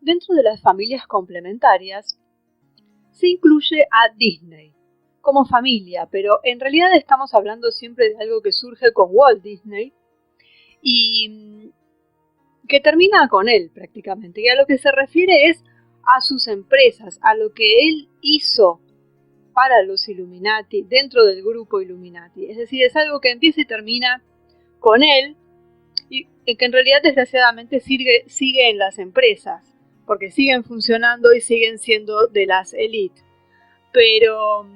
dentro de las familias complementarias se incluye a Disney como familia, pero en realidad estamos hablando siempre de algo que surge con Walt Disney y que termina con él prácticamente. Y a lo que se refiere es a sus empresas, a lo que él hizo para los Illuminati, dentro del grupo Illuminati. Es decir, es algo que empieza y termina con él y que en realidad desgraciadamente sigue en las empresas, porque siguen funcionando y siguen siendo de las élites. Pero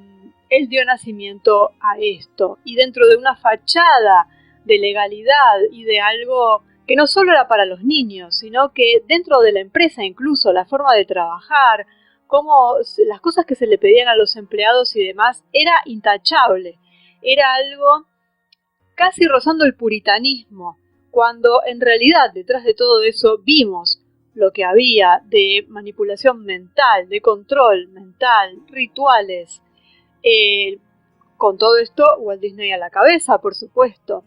él dio nacimiento a esto, y dentro de una fachada de legalidad y de algo que no solo era para los niños, sino que dentro de la empresa incluso la forma de trabajar, como las cosas que se le pedían a los empleados y demás, era intachable, era algo casi rozando el puritanismo, cuando en realidad detrás de todo eso vimos lo que había de manipulación mental, de control mental, rituales. Con todo esto, Walt Disney a la cabeza, por supuesto.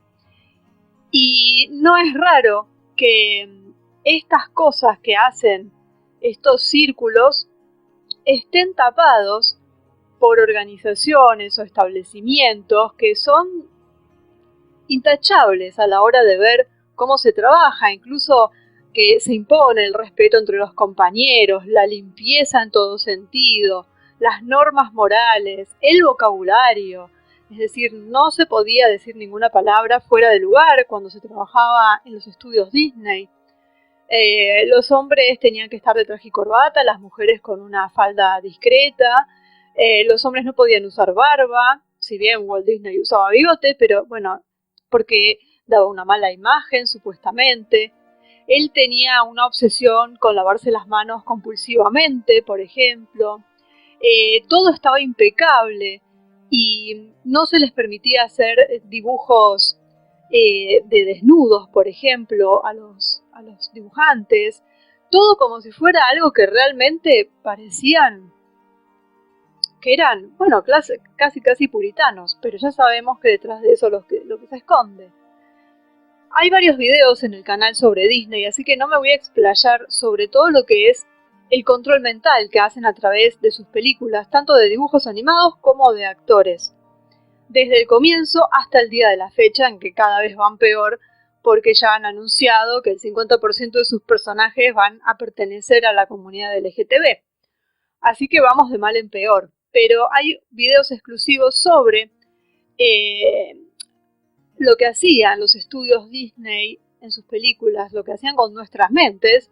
Y no es raro que estas cosas que hacen estos círculos estén tapados por organizaciones o establecimientos que son intachables a la hora de ver cómo se trabaja, incluso que se impone el respeto entre los compañeros, la limpieza en todo sentido, las normas morales, el vocabulario. Es decir, no se podía decir ninguna palabra fuera de lugar cuando se trabajaba en los estudios Disney. Los hombres tenían que estar de traje y corbata, las mujeres con una falda discreta. Los hombres no podían usar barba, si bien Walt Disney usaba bigote, pero bueno, porque daba una mala imagen supuestamente. Él tenía una obsesión con lavarse las manos compulsivamente, por ejemplo. Todo estaba impecable y no se les permitía hacer dibujos de desnudos, por ejemplo, a los dibujantes. Todo como si fuera algo que realmente parecían que eran, bueno, casi puritanos, pero ya sabemos que detrás de eso lo que se esconde. Hay varios videos en el canal sobre Disney, así que no me voy a explayar sobre todo lo que es el control mental que hacen a través de sus películas, tanto de dibujos animados como de actores. Desde el comienzo hasta el día de la fecha, en que cada vez van peor, porque ya han anunciado que el 50% de sus personajes van a pertenecer a la comunidad LGTB. Así que vamos de mal en peor. Pero hay videos exclusivos sobre lo que hacían los estudios Disney en sus películas, lo que hacían con nuestras mentes.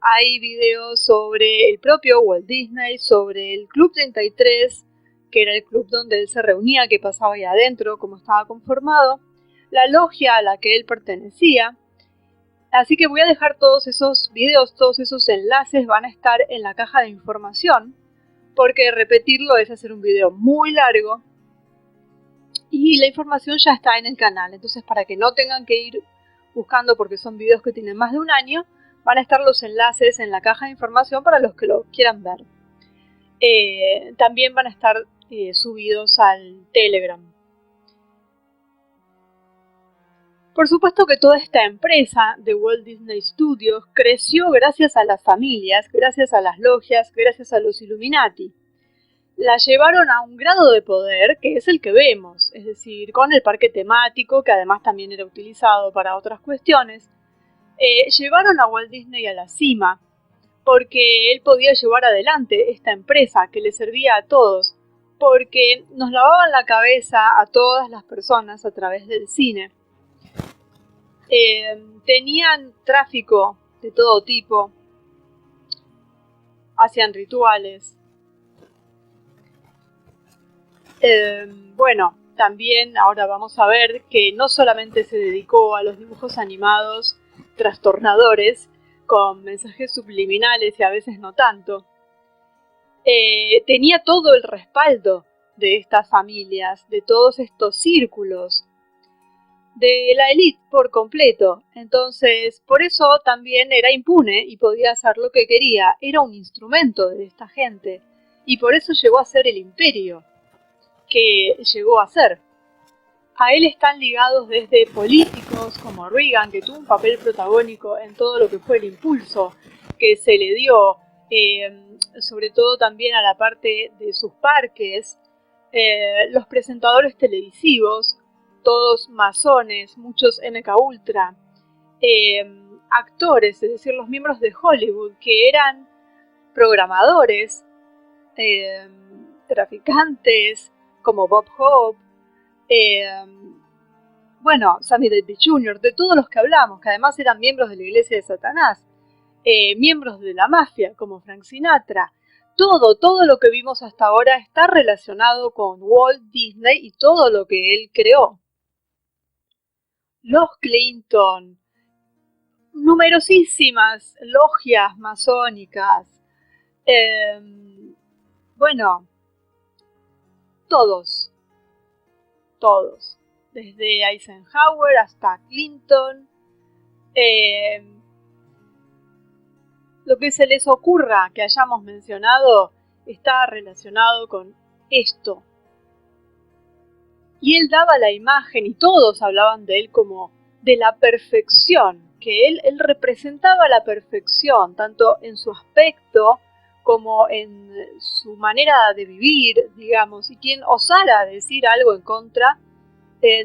Hay videos sobre el propio Walt Disney, sobre el Club 33, que era el club donde él se reunía, que pasaba ahí adentro, cómo estaba conformado, la logia a la que él pertenecía. Así que voy a dejar todos esos videos, todos esos enlaces van a estar en la caja de información, porque repetirlo es hacer un video muy largo y la información ya está en el canal. Entonces, para que no tengan que ir buscando porque son videos que tienen más de un año, van a estar los enlaces en la caja de información para los que lo quieran ver. También van a estar subidos al Telegram. Por supuesto que toda esta empresa de Walt Disney Studios creció gracias a las familias, gracias a las logias, gracias a los Illuminati. La llevaron a un grado de poder que es el que vemos, es decir, con el parque temático, que además también era utilizado para otras cuestiones. Llevaron a Walt Disney a la cima, porque él podía llevar adelante esta empresa que le servía a todos, porque nos lavaban la cabeza a todas las personas a través del cine. Tenían tráfico de todo tipo, hacían rituales. Bueno, también ahora vamos a ver que no solamente se dedicó a los dibujos animados trastornadores con mensajes subliminales y a veces no tanto. Tenía todo el respaldo de estas familias, de todos estos círculos, de la élite por completo. Entonces, por eso también era impune y podía hacer lo que quería. Era un instrumento de esta gente y por eso llegó a ser el imperio que llegó a ser. A él están ligados desde políticos como Reagan, que tuvo un papel protagónico en todo lo que fue el impulso que se le dio, sobre todo también a la parte de sus parques, los presentadores televisivos, todos masones, muchos MK Ultra, actores, es decir, los miembros de Hollywood, que eran programadores, traficantes, como Bob Hope, Sammy Davis Jr., de todos los que hablamos, que además eran miembros de la Iglesia de Satanás, miembros de la mafia, como Frank Sinatra. Todo lo que vimos hasta ahora está relacionado con Walt Disney y todo lo que él creó. Los Clinton, numerosísimas logias masónicas, todos, desde Eisenhower hasta Clinton, lo que se les ocurra que hayamos mencionado está relacionado con esto. Y él daba la imagen, y todos hablaban de él como de la perfección, que él representaba la perfección, tanto en su aspecto como en su manera de vivir, digamos, y quien osara decir algo en contra,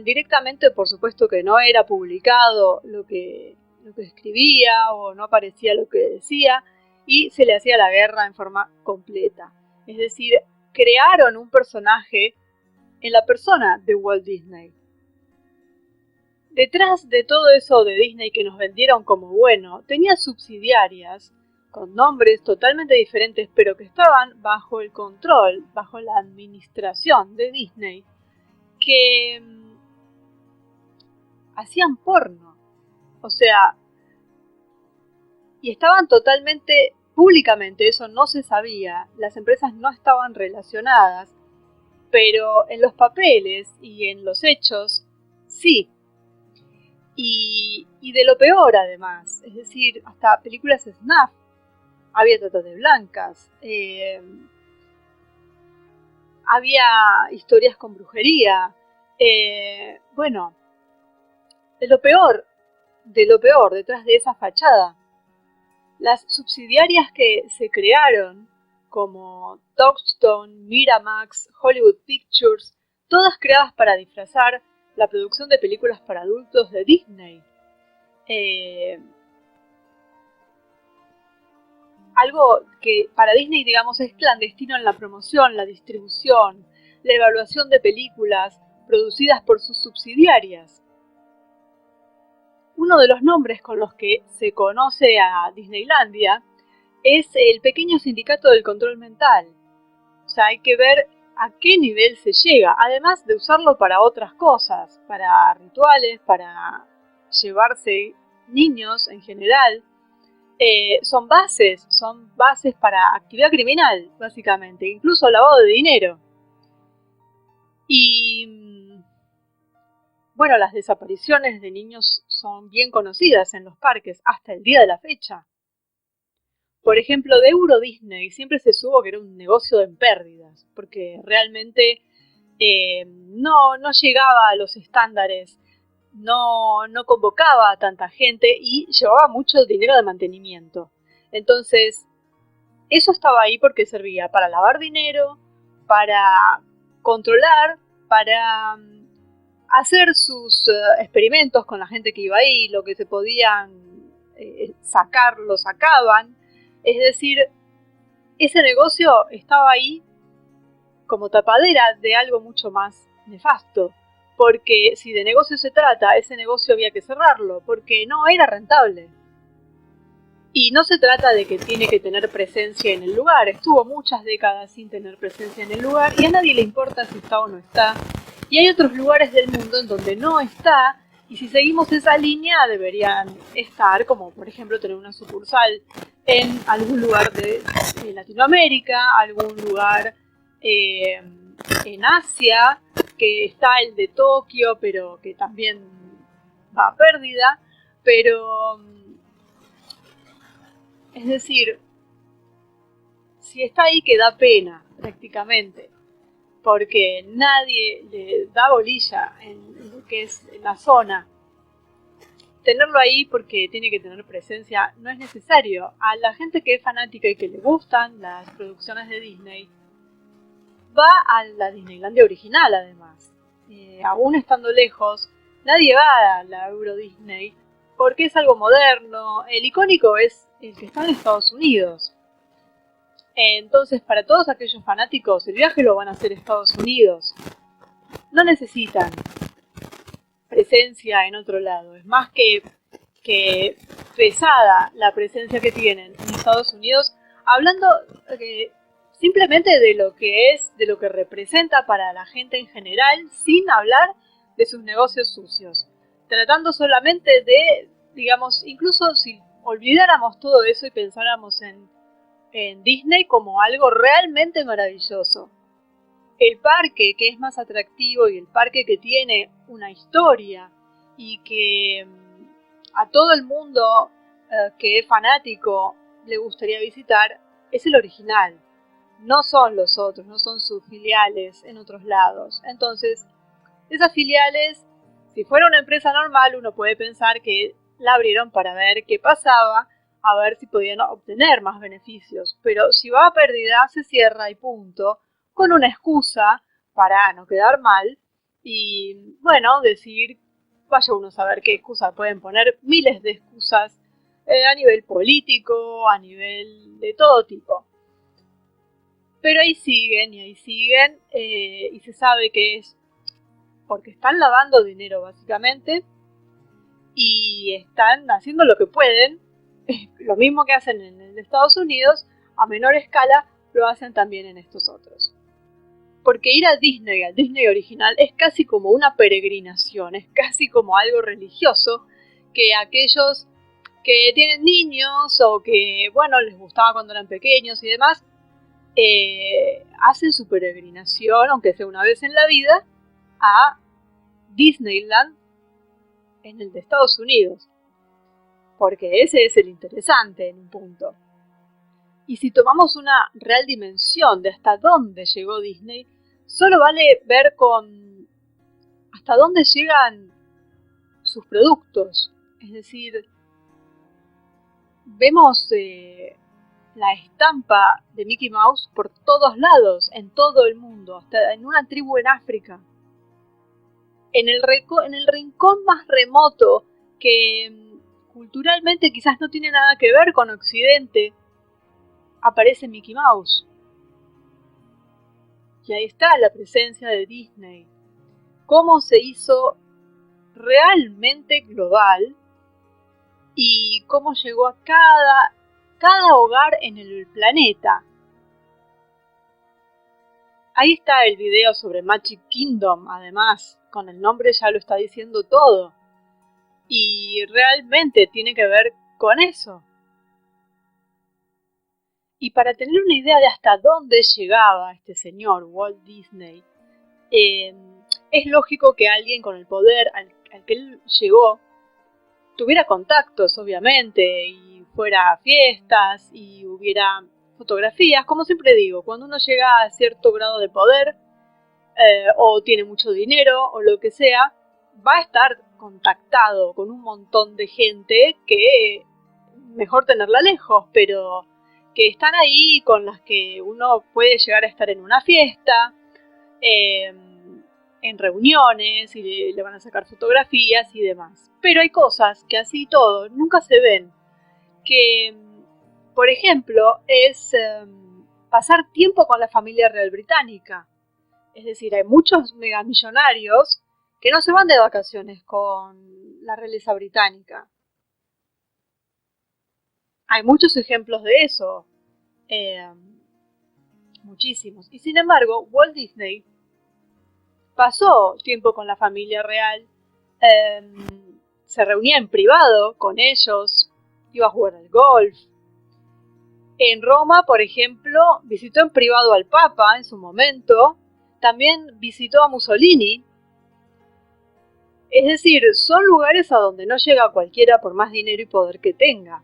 directamente, por supuesto que no era publicado lo que escribía o no aparecía lo que decía, y se le hacía la guerra en forma completa. Es decir, crearon un personaje en la persona de Walt Disney. Detrás de todo eso de Disney que nos vendieron como bueno, tenía subsidiarias con nombres totalmente diferentes, pero que estaban bajo el control, bajo la administración de Disney, que hacían porno. O sea, y estaban totalmente, públicamente, eso no se sabía, las empresas no estaban relacionadas, pero en los papeles y en los hechos, sí. Y de lo peor además, es decir, hasta películas snuff, había trata de blancas, había historias con brujería, de lo peor, detrás de esa fachada. Las subsidiarias que se crearon, como Touchstone, Miramax, Hollywood Pictures, todas creadas para disfrazar la producción de películas para adultos de Disney. Algo que para Disney, digamos, es clandestino en la promoción, la distribución, la evaluación de películas producidas por sus subsidiarias. Uno de los nombres con los que se conoce a Disneylandia es el pequeño sindicato del control mental. O sea, hay que ver a qué nivel se llega, además de usarlo para otras cosas, para rituales, para llevarse niños en general. Son bases para actividad criminal, básicamente, incluso lavado de dinero. Y las desapariciones de niños son bien conocidas en los parques hasta el día de la fecha. Por ejemplo, de Euro Disney siempre se supo que era un negocio en pérdidas, porque realmente no llegaba a los estándares, no convocaba a tanta gente y llevaba mucho dinero de mantenimiento. Entonces, eso estaba ahí porque servía para lavar dinero, para controlar, para hacer sus experimentos con la gente que iba ahí, lo que se podían sacar, lo sacaban. Es decir, ese negocio estaba ahí como tapadera de algo mucho más nefasto. Porque si de negocio se trata, ese negocio había que cerrarlo, porque no era rentable. Y no se trata de que tiene que tener presencia en el lugar. Estuvo muchas décadas sin tener presencia en el lugar y a nadie le importa si está o no está. Y hay otros lugares del mundo en donde no está, y si seguimos esa línea deberían estar, como por ejemplo tener una sucursal en algún lugar de Latinoamérica, algún lugar en Asia, que está el de Tokio, pero que también va a pérdida. Pero, es decir, si está ahí que da pena, prácticamente, porque nadie le da bolilla en lo que es la zona. tenerlo ahí porque tiene que tener presencia no es necesario. A la gente que es fanática y que le gustan las producciones de Disney, va a la Disneylandia original además. Aún estando lejos, nadie va a la Euro Disney porque es algo moderno. El icónico es el que está en Estados Unidos. Entonces, para todos aquellos fanáticos, el viaje lo van a hacer a Estados Unidos. No necesitan presencia en otro lado. Es más que pesada la presencia que tienen en Estados Unidos, hablando simplemente de lo que es, de lo que representa para la gente en general, sin hablar de sus negocios sucios. Tratando solamente de, digamos, incluso si olvidáramos todo eso y pensáramos en Disney como algo realmente maravilloso. El parque que es más atractivo y el parque que tiene una historia y que a todo el mundo que es fanático le gustaría visitar es el original. No son los otros, no son sus filiales en otros lados. Entonces, esas filiales, si fuera una empresa normal, uno puede pensar que la abrieron para ver qué pasaba, a ver si podían obtener más beneficios. Pero si va a pérdida, se cierra y punto, con una excusa para no quedar mal y, bueno, decir, vaya uno a saber qué excusa pueden poner, miles de excusas a nivel político, a nivel de todo tipo. Pero ahí siguen y se sabe que es porque están lavando dinero básicamente y están haciendo lo que pueden, lo mismo que hacen en Estados Unidos, a menor escala lo hacen también en estos otros. Porque ir al Disney original, es casi como una peregrinación, es casi como algo religioso, que aquellos que tienen niños o que, bueno, les gustaba cuando eran pequeños y demás, hacen su peregrinación, aunque sea una vez en la vida, a Disneyland en el de Estados Unidos. Porque ese es el interesante en un punto. Y si tomamos una real dimensión de hasta dónde llegó Disney, solo vale ver con hasta dónde llegan sus productos. Es decir, vemos la estampa de Mickey Mouse por todos lados, en todo el mundo, hasta en una tribu en África. En el rincón más remoto que culturalmente quizás no tiene nada que ver con Occidente, aparece Mickey Mouse. Y ahí está la presencia de Disney. Cómo se hizo realmente global y cómo llegó a cada hogar en el planeta. Ahí está el video sobre Magic Kingdom, además, con el nombre ya lo está diciendo todo. Y realmente tiene que ver con eso. Y para tener una idea de hasta dónde llegaba este señor Walt Disney, es lógico que alguien con el poder al que él llegó tuviera contactos, obviamente, y fuera a fiestas y hubiera fotografías. Como siempre digo, cuando uno llega a cierto grado de poder o tiene mucho dinero o lo que sea, va a estar contactado con un montón de gente que mejor tenerla lejos, pero que están ahí, con las que uno puede llegar a estar en una fiesta, en reuniones, y le van a sacar fotografías y demás. Pero hay cosas que así todo nunca se ven, que, por ejemplo, es pasar tiempo con la familia real británica. Es decir, hay muchos megamillonarios que no se van de vacaciones con la realeza británica. Hay muchos ejemplos de eso, muchísimos. Y sin embargo, Walt Disney pasó tiempo con la familia real, se reunía en privado con ellos, iba a jugar al golf. En Roma, por ejemplo, visitó en privado al Papa en su momento, también visitó a Mussolini. Es decir, son lugares a donde no llega cualquiera por más dinero y poder que tenga.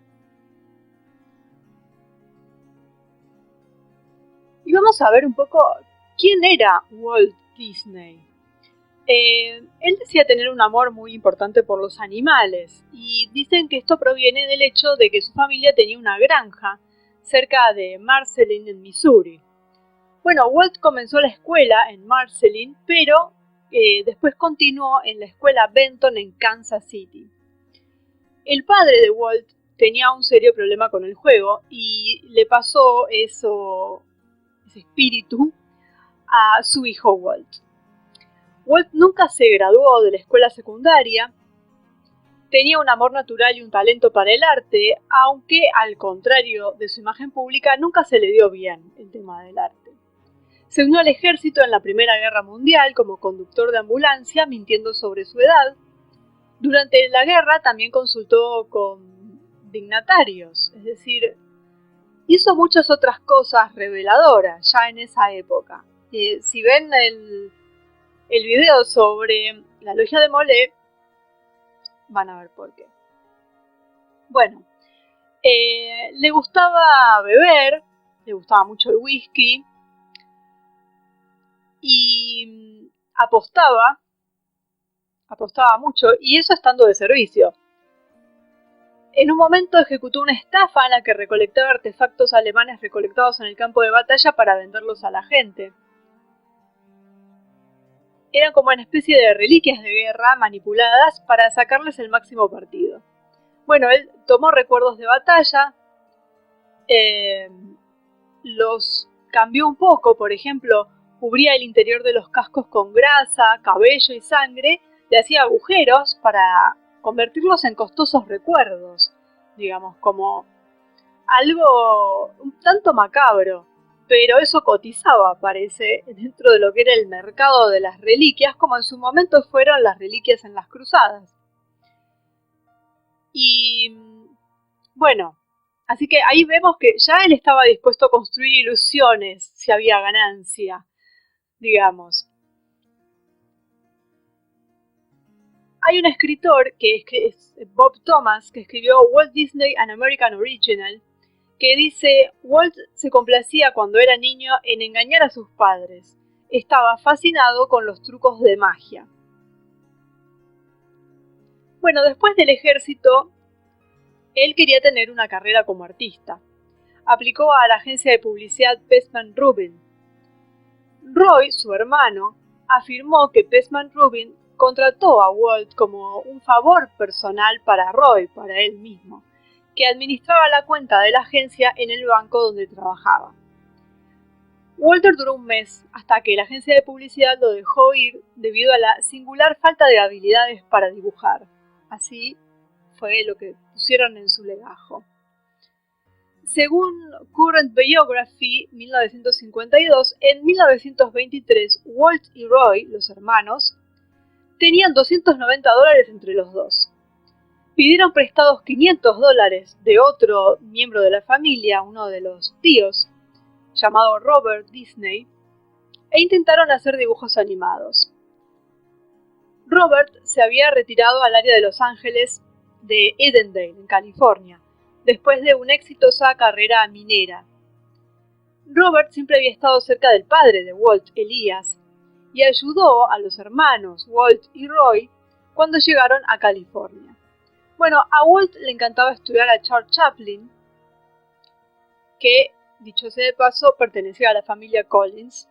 Y vamos a ver un poco quién era Walt Disney. Él decía tener un amor muy importante por los animales y dicen que esto proviene del hecho de que su familia tenía una granja cerca de Marceline, en Missouri. Bueno, Walt comenzó la escuela en Marceline, pero después continuó en la escuela Benton en Kansas City. El padre de Walt tenía un serio problema con el juego y le pasó ese espíritu a su hijo Walt. Walt nunca se graduó de la escuela secundaria, tenía un amor natural y un talento para el arte, aunque al contrario de su imagen pública nunca se le dio bien el tema del arte. Se unió al ejército en la Primera Guerra Mundial como conductor de ambulancia, mintiendo sobre su edad. Durante la guerra también consultó con dignatarios, es decir, hizo muchas otras cosas reveladoras ya en esa época. Si ven el video sobre la logia de Molé, van a ver por qué. Bueno, le gustaba beber, le gustaba mucho el whisky y apostaba mucho, y eso estando de servicio. En un momento ejecutó una estafa en la que recolectaba artefactos alemanes recolectados en el campo de batalla para venderlos a la gente. Eran como una especie de reliquias de guerra manipuladas para sacarles el máximo partido. Bueno, él tomó recuerdos de batalla, los cambió un poco, por ejemplo, cubría el interior de los cascos con grasa, cabello y sangre, le hacía agujeros para convertirlos en costosos recuerdos, digamos, como algo un tanto macabro. Pero eso cotizaba, parece, dentro de lo que era el mercado de las reliquias, como en su momento fueron las reliquias en las cruzadas. Y bueno, así que ahí vemos que ya él estaba dispuesto a construir ilusiones si había ganancia, digamos. Hay un escritor que es Bob Thomas, que escribió Walt Disney An American Original, que dice: Walt se complacía cuando era niño en engañar a sus padres. Estaba fascinado con los trucos de magia. Bueno, después del ejército, él quería tener una carrera como artista. Aplicó a la agencia de publicidad Pesman Rubin. Roy, su hermano, afirmó que Pesman Rubin contrató a Walt como un favor personal para Roy, para él mismo, que administraba la cuenta de la agencia en el banco donde trabajaba. Walter duró un mes hasta que la agencia de publicidad lo dejó ir debido a la singular falta de habilidades para dibujar. Así fue lo que pusieron en su legajo. Según Current Biography 1952, en 1923 Walt y Roy, los hermanos, tenían $290 entre los dos. Pidieron prestados $500 de otro miembro de la familia, uno de los tíos, llamado Robert Disney, e intentaron hacer dibujos animados. Robert se había retirado al área de Los Ángeles de Edendale, en California, después de una exitosa carrera minera. Robert siempre había estado cerca del padre de Walt, Elias, y ayudó a los hermanos Walt y Roy cuando llegaron a California. Bueno, a Walt le encantaba estudiar a Charles Chaplin, que, dicho sea de paso, pertenecía a la familia Collins,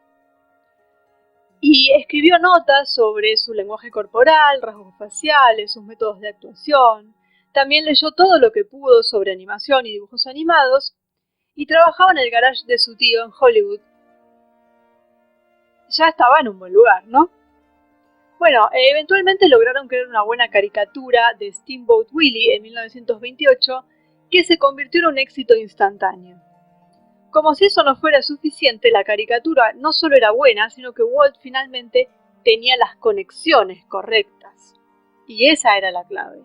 y escribió notas sobre su lenguaje corporal, rasgos faciales, sus métodos de actuación. También leyó todo lo que pudo sobre animación y dibujos animados, y trabajaba en el garage de su tío en Hollywood. Ya estaba en un buen lugar, ¿no? Bueno, eventualmente lograron crear una buena caricatura de Steamboat Willie en 1928, que se convirtió en un éxito instantáneo. Como si eso no fuera suficiente, la caricatura no solo era buena, sino que Walt finalmente tenía las conexiones correctas. Y esa era la clave.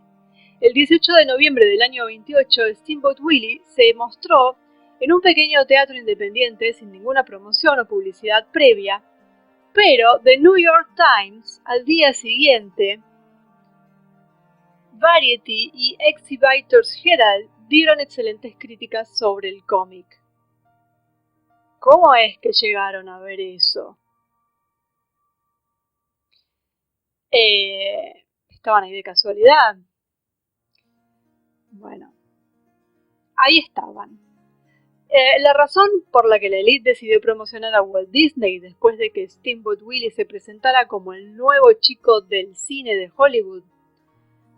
El 18 de noviembre del año 28, Steamboat Willie se mostró en un pequeño teatro independiente sin ninguna promoción o publicidad previa, pero The New York Times al día siguiente, Variety y Exhibitors Herald dieron excelentes críticas sobre el cómic. ¿Cómo es que llegaron a ver eso? estaban ahí de casualidad. Bueno, ahí estaban. La razón por la que la élite decidió promocionar a Walt Disney después de que Steamboat Willie se presentara como el nuevo chico del cine de Hollywood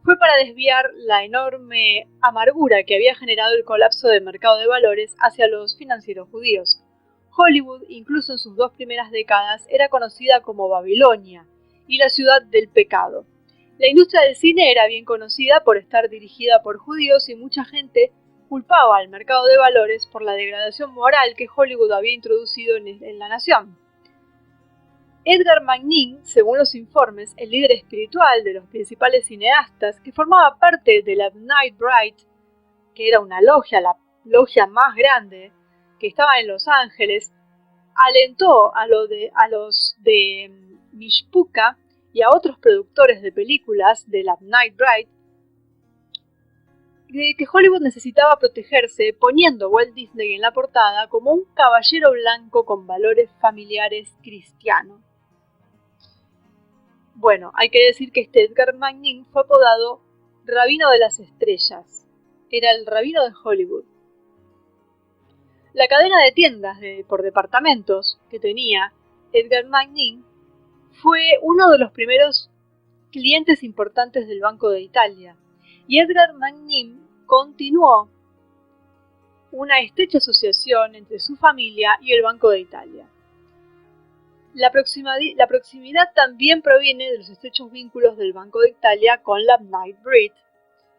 fue para desviar la enorme amargura que había generado el colapso del mercado de valores hacia los financieros judíos. Hollywood, incluso en sus 2 primeras décadas, era conocida como Babilonia y la ciudad del pecado. La industria del cine era bien conocida por estar dirigida por judíos y mucha gente culpaba al mercado de valores por la degradación moral que Hollywood había introducido en la nación. Edgar Magnin, según los informes, el líder espiritual de los principales cineastas, que formaba parte de la Night Bright, que era una logia, la logia más grande, que estaba en Los Ángeles, alentó a los de Mishpucha y a otros productores de películas de la Night Bright de que Hollywood necesitaba protegerse poniendo a Walt Disney en la portada como un caballero blanco con valores familiares cristianos. Bueno, hay que decir que este Edgar Magnin fue apodado Rabino de las Estrellas. Era el rabino de Hollywood. La cadena de tiendas por departamentos que tenía Edgar Magnin fue uno de los primeros clientes importantes del Banco de Italia. Y Edgar Magnin continuó una estrecha asociación entre su familia y el Banco de Italia. La proximidad también proviene de los estrechos vínculos del Banco de Italia con la Night Bright,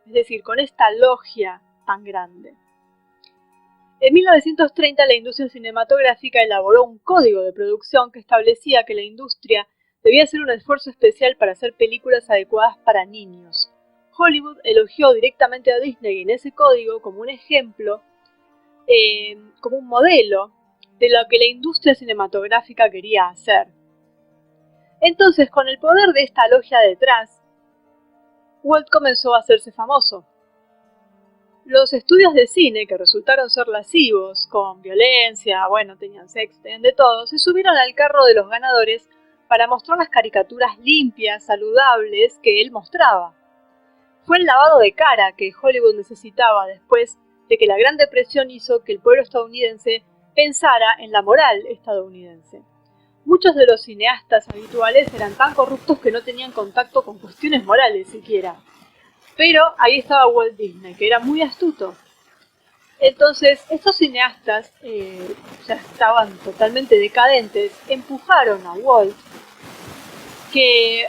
es decir, con esta logia tan grande. En 1930 la industria cinematográfica elaboró un código de producción que establecía que la industria debía hacer un esfuerzo especial para hacer películas adecuadas para niños. Hollywood elogió directamente a Disney en ese código como un ejemplo, como un modelo de lo que la industria cinematográfica quería hacer. Entonces, con el poder de esta logia detrás, Walt comenzó a hacerse famoso. Los estudios de cine, que resultaron ser lascivos, con violencia, tenían sexo, tenían de todo, se subieron al carro de los ganadores para mostrar las caricaturas limpias, saludables que él mostraba. Fue el lavado de cara que Hollywood necesitaba después de que la Gran Depresión hizo que el pueblo estadounidense pensara en la moral estadounidense. Muchos de los cineastas habituales eran tan corruptos que no tenían contacto con cuestiones morales siquiera. Pero ahí estaba Walt Disney, que era muy astuto. Entonces, estos cineastas ya estaban totalmente decadentes, empujaron a Walt,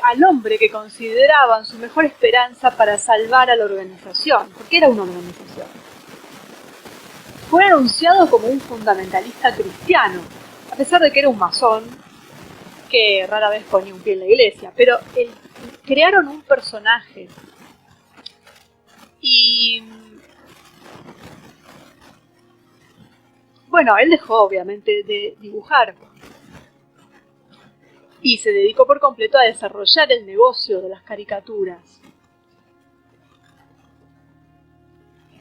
al hombre que consideraban su mejor esperanza para salvar a la organización, porque era una organización. Fue anunciado como un fundamentalista cristiano, a pesar de que era un masón que rara vez ponía un pie en la iglesia, pero crearon un personaje y él dejó obviamente de dibujar y se dedicó por completo a desarrollar el negocio de las caricaturas.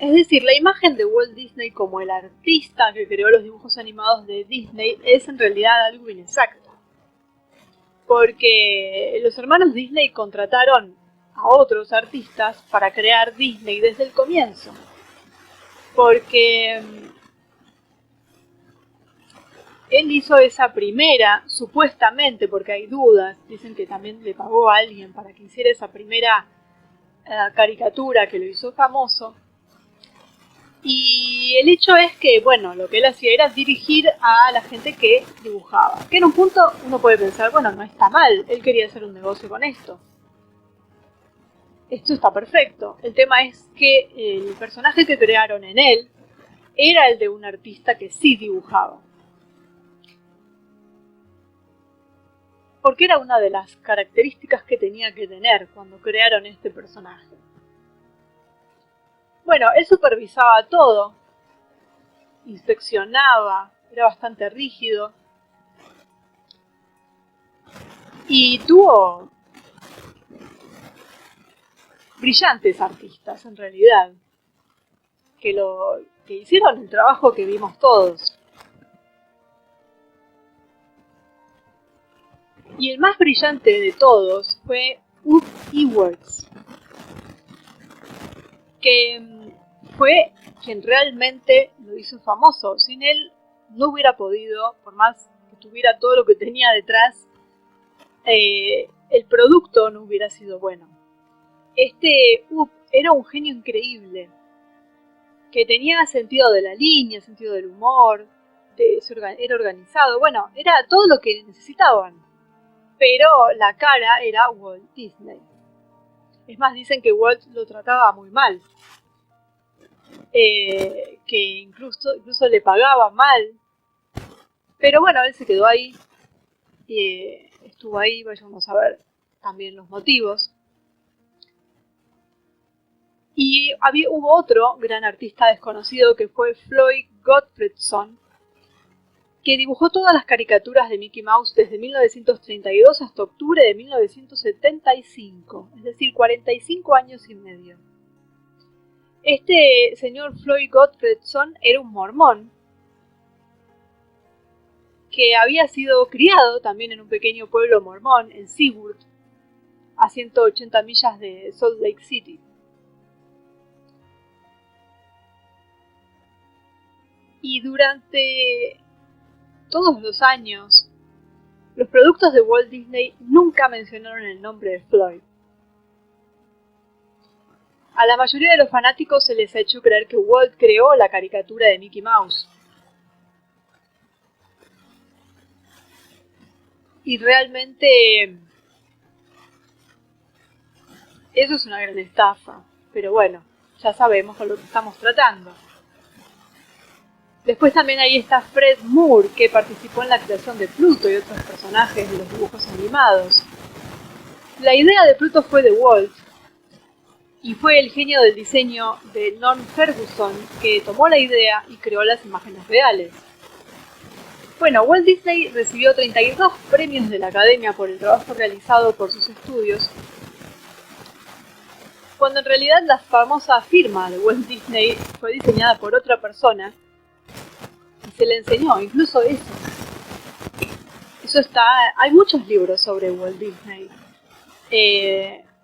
Es decir, la imagen de Walt Disney como el artista que creó los dibujos animados de Disney es en realidad algo inexacto. Porque los hermanos Disney contrataron a otros artistas para crear Disney desde el comienzo. Porque él hizo esa primera, supuestamente, porque hay dudas, dicen que también le pagó a alguien para que hiciera esa primera caricatura que lo hizo famoso. Y el hecho es que, lo que él hacía era dirigir a la gente que dibujaba. Que en un punto uno puede pensar, no está mal, él quería hacer un negocio con esto. Esto está perfecto. El tema es que el personaje que crearon en él era el de un artista que sí dibujaba. Porque era una de las características que tenía que tener cuando crearon este personaje. Él supervisaba todo, inspeccionaba, era bastante rígido y tuvo brillantes artistas en realidad que hicieron el trabajo que vimos todos. Y el más brillante de todos fue Ub Iwerks, que fue quien realmente lo hizo famoso. Sin él no hubiera podido, por más que tuviera todo lo que tenía detrás, el producto no hubiera sido bueno. Este Ub era un genio increíble, que tenía sentido de la línea, sentido del humor, era organizado, bueno, era todo lo que necesitaban. Pero la cara era Walt Disney. Es más, dicen que Walt lo trataba muy mal, que incluso le pagaba mal. Pero bueno, él se quedó ahí, estuvo ahí, vayamos a ver también los motivos. Y hubo otro gran artista desconocido que fue Floyd Gottfredson, que dibujó todas las caricaturas de Mickey Mouse desde 1932 hasta octubre de 1975, es decir, 45 años y medio. Este señor Floyd Gottfredson era un mormón que había sido criado también en un pequeño pueblo mormón en Seawood, a 180 millas de Salt Lake City. Y durante todos los años, los productos de Walt Disney nunca mencionaron el nombre de Floyd. A la mayoría de los fanáticos se les ha hecho creer que Walt creó la caricatura de Mickey Mouse. Y realmente eso es una gran estafa. Pero bueno, ya sabemos con lo que estamos tratando. Después también ahí está Fred Moore, que participó en la creación de Pluto y otros personajes de los dibujos animados. La idea de Pluto fue de Walt, y fue el genio del diseño de Norm Ferguson que tomó la idea y creó las imágenes reales. Bueno, Walt Disney recibió 32 premios de la Academia por el trabajo realizado por sus estudios, cuando en realidad la famosa firma de Walt Disney fue diseñada por otra persona, se le enseñó, incluso eso. Eso está, hay muchos libros sobre Walt Disney.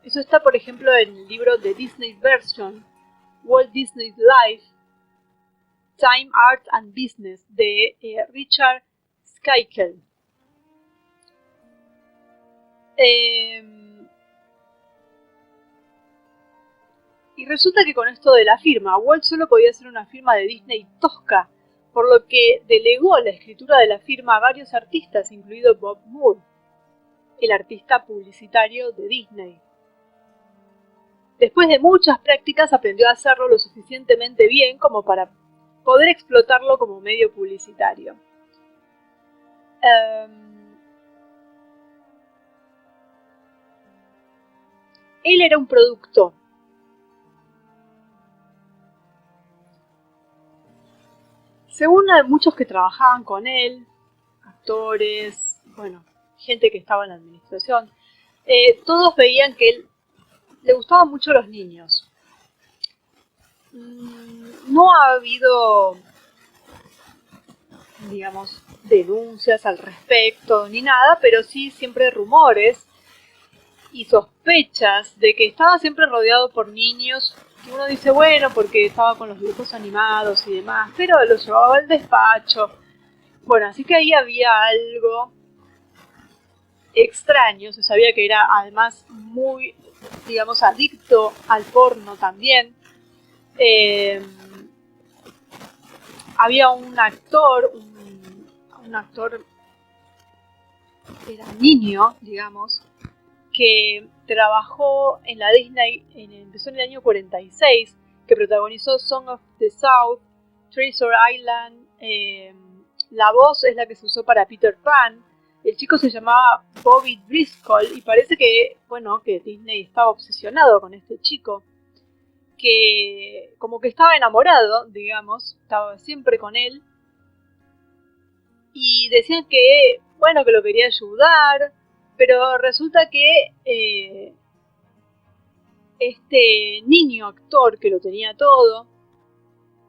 Eso está, por ejemplo, en el libro de Disney Version, Walt Disney's Life, Time, Art and Business, de Richard Schikel. Y resulta que con esto de la firma, Walt solo podía hacer una firma de Disney tosca, por lo que delegó la escritura de la firma a varios artistas, incluido Bob Moore, el artista publicitario de Disney. Después de muchas prácticas aprendió a hacerlo lo suficientemente bien como para poder explotarlo como medio publicitario. Él era un producto. Según muchos que trabajaban con él, actores, bueno, gente que estaba en la administración, todos veían que él le gustaban mucho los niños. No ha habido, digamos, denuncias al respecto ni nada, pero sí siempre rumores y sospechas de que estaba siempre rodeado por niños, que uno dice, bueno, porque estaba con los dibujos animados y demás, pero los llevaba al despacho. Bueno, así que ahí había algo extraño. Se sabía que era además muy, digamos, adicto al porno también. Había un actor era niño, digamos, que trabajó en la Disney, empezó en el año 46, que protagonizó Song of the South, Treasure Island, la voz es la que se usó para Peter Pan. El chico se llamaba Bobby Driscoll y parece que, bueno, que Disney estaba obsesionado con este chico, que como que estaba enamorado, digamos, estaba siempre con él, y decían que, bueno, que lo quería ayudar, pero resulta que este niño actor que lo tenía todo,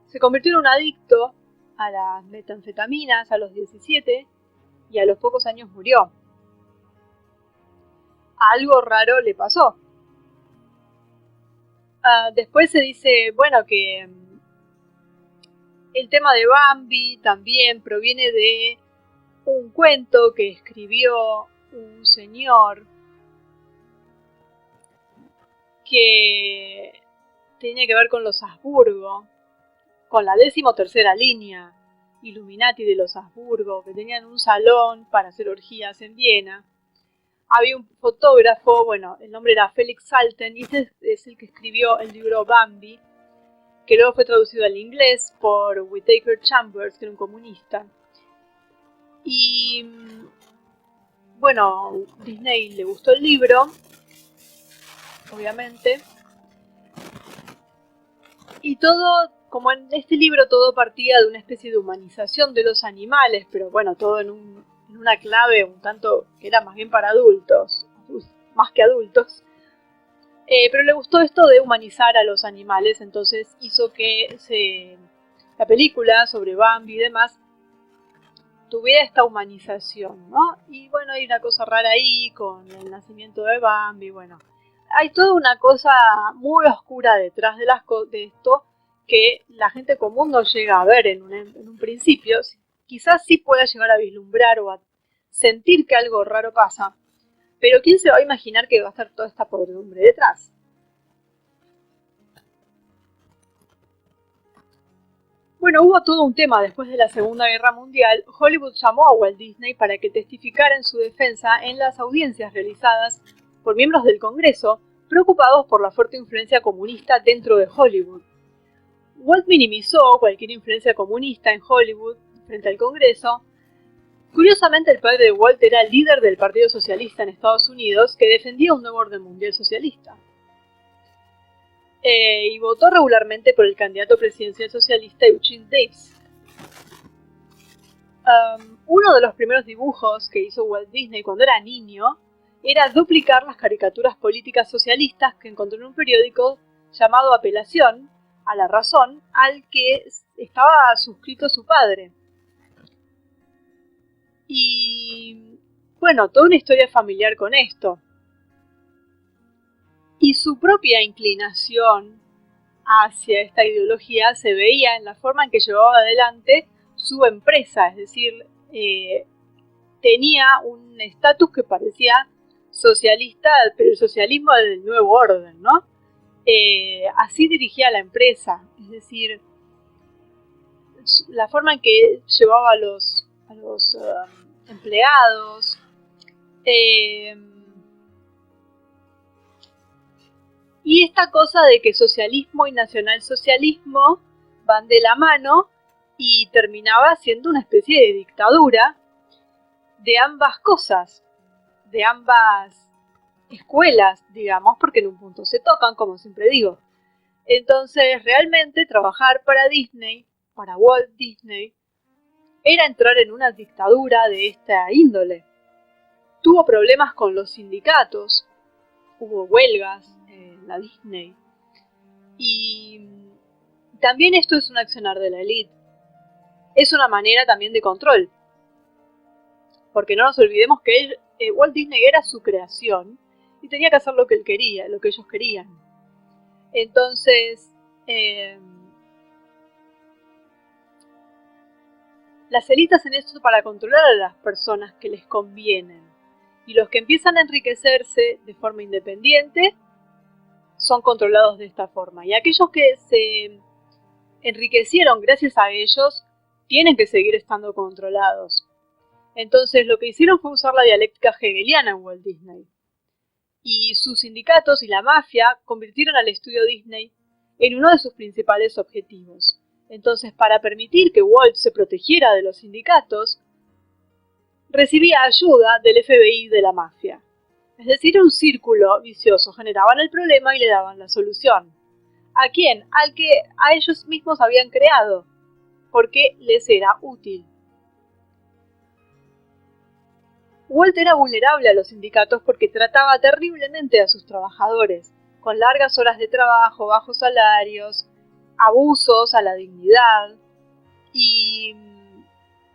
se convirtió en un adicto a las metanfetaminas a los 17 y a los pocos años murió. algo raro le pasó. Después se dice, bueno, que el tema de Bambi también proviene de un cuento que escribió un señor que tenía que ver con los Habsburgo, con la 13ª línea Illuminati de los Habsburgo, que tenían un salón para hacer orgías en Viena. Había un fotógrafo, bueno, el nombre era Felix Salten, y este es el que escribió el libro Bambi, que luego fue traducido al inglés por Whittaker Chambers, que era un comunista. Y bueno, Disney le gustó el libro, obviamente, y todo, como en este libro, todo partía de una especie de humanización de los animales, pero bueno, todo en una clave un tanto que era más bien para adultos, más que adultos. Pero le gustó esto de humanizar a los animales, entonces hizo que la película sobre Bambi y demás tuviera esta humanización, ¿no? Y bueno, hay una cosa rara ahí con el nacimiento de Bambi, bueno. Hay toda una cosa muy oscura detrás de esto que la gente común no llega a ver en un principio. Quizás sí pueda llegar a vislumbrar o a sentir que algo raro pasa, pero ¿quién se va a imaginar que va a estar toda esta podredumbre detrás? Bueno, hubo todo un tema después de la Segunda Guerra Mundial. Hollywood llamó a Walt Disney para que testificara en su defensa en las audiencias realizadas por miembros del Congreso preocupados por la fuerte influencia comunista dentro de Hollywood. Walt minimizó cualquier influencia comunista en Hollywood frente al Congreso. Curiosamente, el padre de Walt era el líder del Partido Socialista en Estados Unidos, que defendía un nuevo orden mundial socialista. Y votó regularmente por el candidato presidencial socialista Eugene Debs. Uno de los primeros dibujos que hizo Walt Disney cuando era niño era duplicar las caricaturas políticas socialistas que encontró en un periódico llamado Apelación a la Razón, al que estaba suscrito su padre. Y bueno, toda una historia familiar con esto. Y su propia inclinación hacia esta ideología se veía en la forma en que llevaba adelante su empresa, es decir, tenía un estatus que parecía socialista, pero el socialismo del nuevo orden, ¿no? Así dirigía la empresa, es decir, la forma en que llevaba a los empleados, y esta cosa de que socialismo y nacionalsocialismo van de la mano y terminaba siendo una especie de dictadura de ambas cosas, de ambas escuelas, digamos, porque en un punto se tocan, como siempre digo. Entonces, realmente trabajar para Disney, para Walt Disney, era entrar en una dictadura de esta índole. Tuvo problemas con los sindicatos, hubo huelgas en la Disney, y también esto es un accionar de la élite. Es una manera también de control, porque no nos olvidemos que Walt Disney era su creación y tenía que hacer lo que él quería, lo que ellos querían. Entonces, las élites hacen esto para controlar a las personas que les convienen. Y los que empiezan a enriquecerse de forma independiente son controlados de esta forma. Y aquellos que se enriquecieron gracias a ellos tienen que seguir estando controlados. Entonces lo que hicieron fue usar la dialéctica hegeliana en Walt Disney. Y sus sindicatos y la mafia convirtieron al estudio Disney en uno de sus principales objetivos. Entonces, para permitir que Walt se protegiera de los sindicatos, recibía ayuda del FBI y de la mafia. Es decir, un círculo vicioso. Generaban el problema y le daban la solución. ¿A quién? Al que a ellos mismos habían creado, porque les era útil. Walt era vulnerable a los sindicatos porque trataba terriblemente a sus trabajadores, con largas horas de trabajo, bajos salarios, abusos a la dignidad y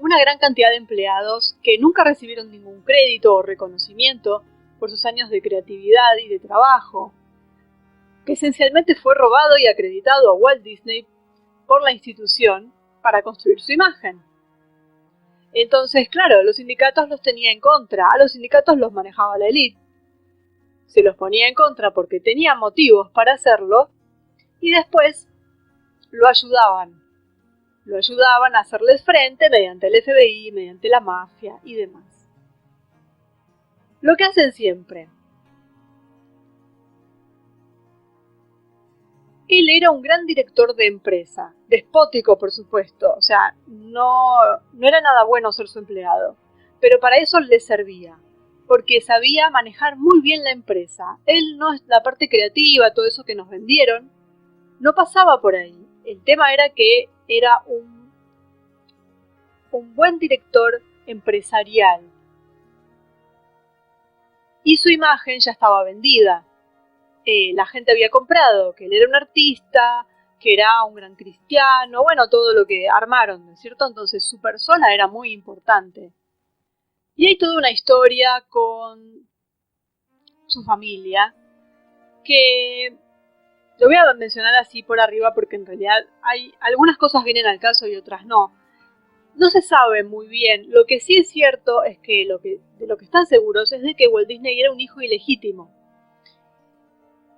una gran cantidad de empleados que nunca recibieron ningún crédito o reconocimiento por sus años de creatividad y de trabajo, que esencialmente fue robado y acreditado a Walt Disney por la institución para construir su imagen. Entonces, claro, los sindicatos los tenía en contra, a los sindicatos los manejaba la élite. Se los ponía en contra porque tenían motivos para hacerlo y después lo ayudaban a hacerles frente mediante el FBI, mediante la mafia y demás. Lo que hacen siempre. Él era un gran director de empresa, despótico por supuesto, o sea, no era nada bueno ser su empleado, pero para eso le servía, porque sabía manejar muy bien la empresa. Él no es la parte creativa, todo eso que nos vendieron, no pasaba por ahí. El tema era que era un buen director empresarial. Y su imagen ya estaba vendida. La gente había comprado que él era un artista, que era un gran cristiano, bueno, todo lo que armaron, ¿no es cierto? Entonces su persona era muy importante. Y hay toda una historia con su familia, que lo voy a mencionar así por arriba porque en realidad hay algunas cosas vienen al caso y otras no. No se sabe muy bien. Lo que sí es cierto es que de lo que están seguros es de que Walt Disney era un hijo ilegítimo.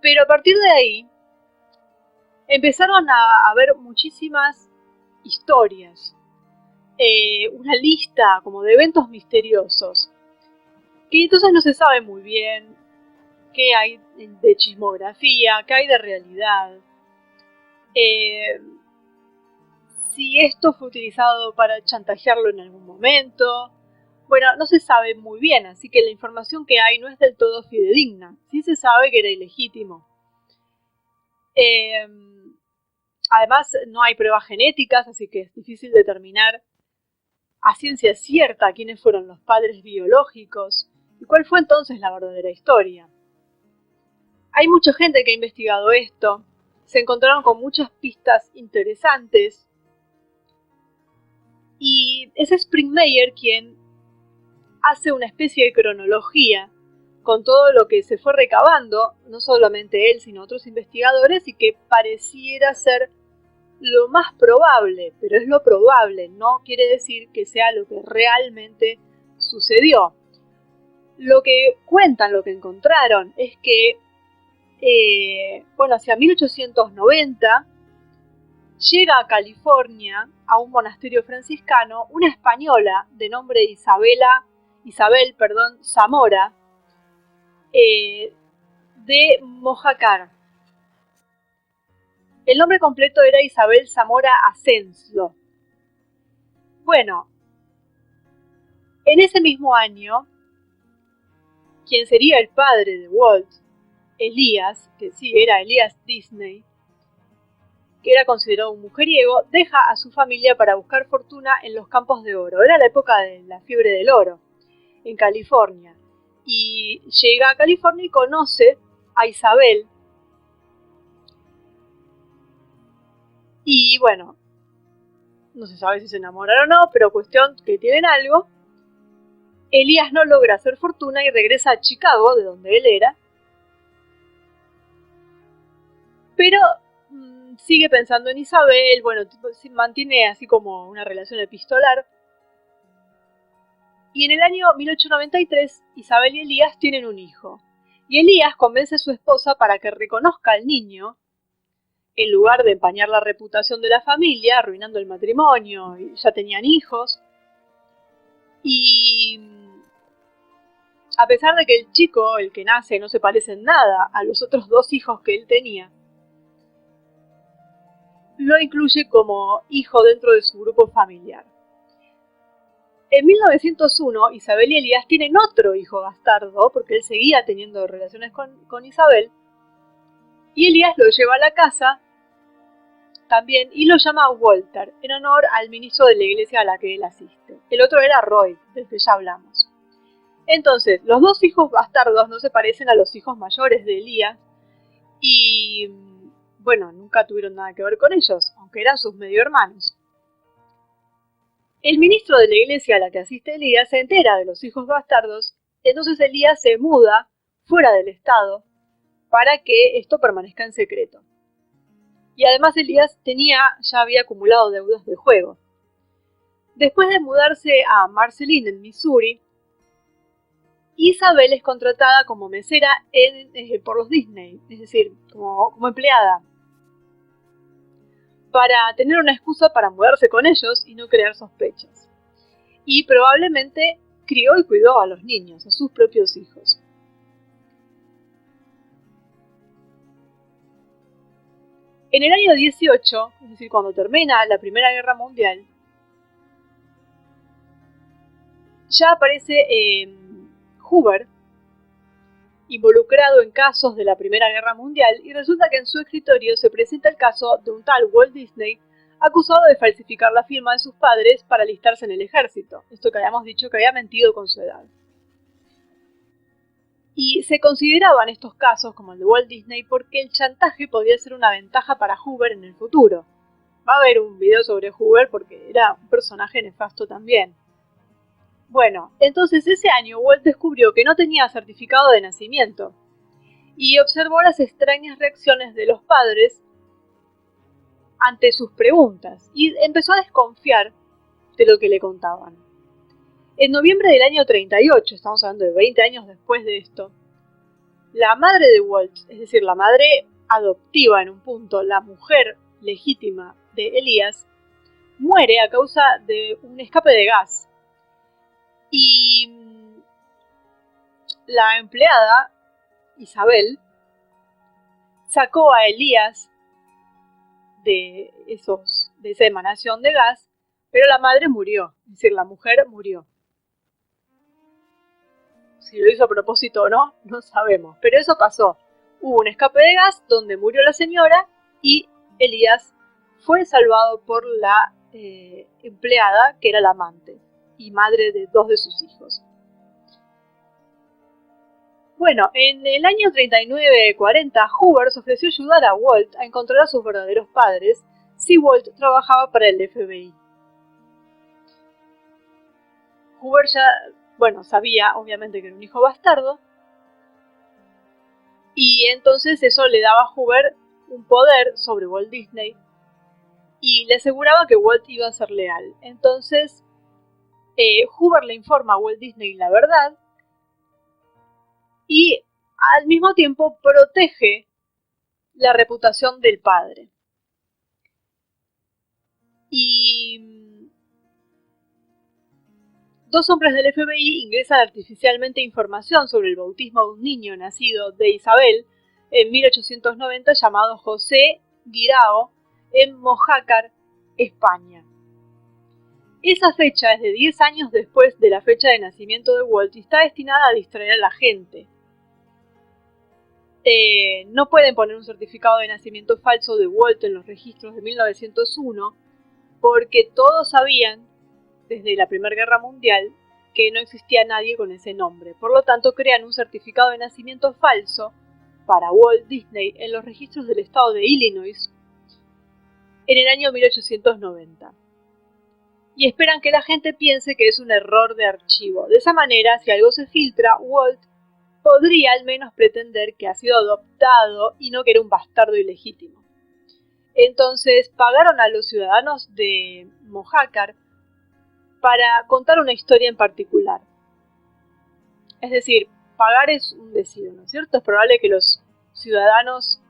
Pero a partir de ahí empezaron a haber muchísimas historias, una lista como de eventos misteriosos, que entonces no se sabe muy bien qué hay de chismografía, qué hay de realidad, si esto fue utilizado para chantajearlo en algún momento. Bueno, no se sabe muy bien, así que la información que hay no es del todo fidedigna. Sí se sabe que era ilegítimo. Además, no hay pruebas genéticas, así que es difícil determinar a ciencia cierta quiénes fueron los padres biológicos y cuál fue entonces la verdadera historia. Hay mucha gente que ha investigado esto, se encontraron con muchas pistas interesantes y es Springmeier quien hace una especie de cronología con todo lo que se fue recabando, no solamente él, sino otros investigadores, y que pareciera ser lo más probable, pero es lo probable, no quiere decir que sea lo que realmente sucedió. Lo que cuentan, lo que encontraron, es que, hacia 1890, llega a California, a un monasterio franciscano, una española de nombre Isabel Zamora, de Mojácar. El nombre completo era Isabel Zamora Asensio. Bueno, en ese mismo año, quien sería el padre de Walt, Elías, que sí era Elías Disney, que era considerado un mujeriego, deja a su familia para buscar fortuna en los campos de oro. Era la época de la fiebre del oro en California. Y llega a California y conoce a Isabel. Y bueno, no se sabe si se enamoraron o no, pero cuestión que tienen algo. Elías no logra hacer fortuna y regresa a Chicago, de donde él era. Pero sigue pensando en Isabel, bueno, mantiene así como una relación epistolar. Y en el año 1893, Isabel y Elías tienen un hijo. Y Elías convence a su esposa para que reconozca al niño, en lugar de empañar la reputación de la familia, arruinando el matrimonio, y ya tenían hijos. Y a pesar de que el chico, el que nace, no se parece en nada a los otros dos hijos que él tenía, lo incluye como hijo dentro de su grupo familiar. En 1901, Isabel y Elías tienen otro hijo bastardo, porque él seguía teniendo relaciones con Isabel, y Elías lo lleva a la casa también y lo llama Walter, en honor al ministro de la iglesia a la que él asiste. El otro era Roy, del que ya hablamos. Entonces, los dos hijos bastardos no se parecen a los hijos mayores de Elías, y bueno, nunca tuvieron nada que ver con ellos, aunque eran sus medio hermanos. El ministro de la iglesia a la que asiste Elías se entera de los hijos bastardos, entonces Elías se muda fuera del estado para que esto permanezca en secreto. Y además Elías ya había acumulado deudas de juego. Después de mudarse a Marceline, en Missouri, Isabel es contratada como mesera por los Disney, es decir, como empleada, para tener una excusa para mudarse con ellos y no crear sospechas. Y probablemente crió y cuidó a los niños, a sus propios hijos. En el año 18, es decir, cuando termina la Primera Guerra Mundial, ya aparece Hoover involucrado en casos de la Primera Guerra Mundial y resulta que en su escritorio se presenta el caso de un tal Walt Disney acusado de falsificar la firma de sus padres para alistarse en el ejército. Esto que habíamos dicho que había mentido con su edad. Y se consideraban estos casos como el de Walt Disney porque el chantaje podía ser una ventaja para Hoover en el futuro. Va a haber un video sobre Hoover porque era un personaje nefasto también. Bueno, entonces ese año Walt descubrió que no tenía certificado de nacimiento y observó las extrañas reacciones de los padres ante sus preguntas y empezó a desconfiar de lo que le contaban. En noviembre del año 38, estamos hablando de 20 años después de esto, la madre de Walt, es decir, la madre adoptiva en un punto, la mujer legítima de Elías, muere a causa de un escape de gas. Y la empleada, Isabel, sacó a Elías de esa emanación de gas, pero la madre murió, es decir, la mujer murió. Si lo hizo a propósito o no, no sabemos, pero eso pasó. Hubo un escape de gas donde murió la señora y Elías fue salvado por la empleada, que era la amante y madre de 2 de sus hijos. Bueno, en el año 39-40, Hoover se ofreció ayudar a Walt a encontrar a sus verdaderos padres si Walt trabajaba para el FBI. Hoover ya, sabía obviamente que era un hijo bastardo, y entonces eso le daba a Hoover un poder sobre Walt Disney y le aseguraba que Walt iba a ser leal. Entonces, Hoover le informa a Walt Disney la verdad y al mismo tiempo protege la reputación del padre. Y 2 hombres del FBI ingresan artificialmente información sobre el bautismo de un niño nacido de Isabel en 1890 llamado José Guirao en Mojácar, España. Esa fecha es de 10 años después de la fecha de nacimiento de Walt y está destinada a distraer a la gente. No pueden poner un certificado de nacimiento falso de Walt en los registros de 1901 porque todos sabían, desde la Primera Guerra Mundial, que no existía nadie con ese nombre. Por lo tanto, crean un certificado de nacimiento falso para Walt Disney en los registros del estado de Illinois en el año 1890. Y esperan que la gente piense que es un error de archivo. De esa manera, si algo se filtra, Walt podría al menos pretender que ha sido adoptado y no que era un bastardo ilegítimo. Entonces pagaron a los ciudadanos de Mojácar para contar una historia en particular. Es decir, pagar es un decir, ¿no es cierto? Es probable que los ciudadanos,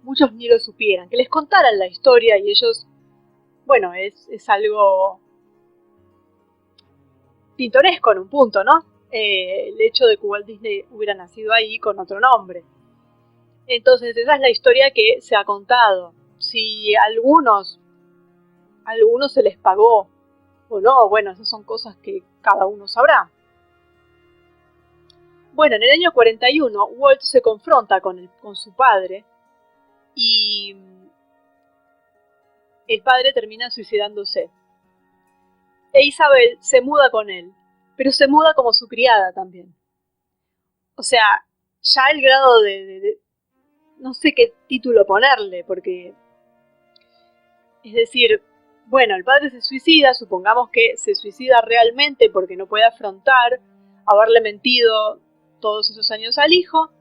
muchos ni lo supieran, que les contaran la historia y ellos, es algo pintoresco en un punto, ¿no? El hecho de que Walt Disney hubiera nacido ahí con otro nombre. Entonces esa es la historia que se ha contado. Si a algunos se les pagó o no, esas son cosas que cada uno sabrá. Bueno, en el año 41 Walt se confronta con su padre y el padre termina suicidándose. E Isabel se muda con él, pero se muda como su criada también. O sea, ya el grado de no sé qué título ponerle, porque, es decir, el padre se suicida, supongamos que se suicida realmente porque no puede afrontar haberle mentido todos esos años al hijo,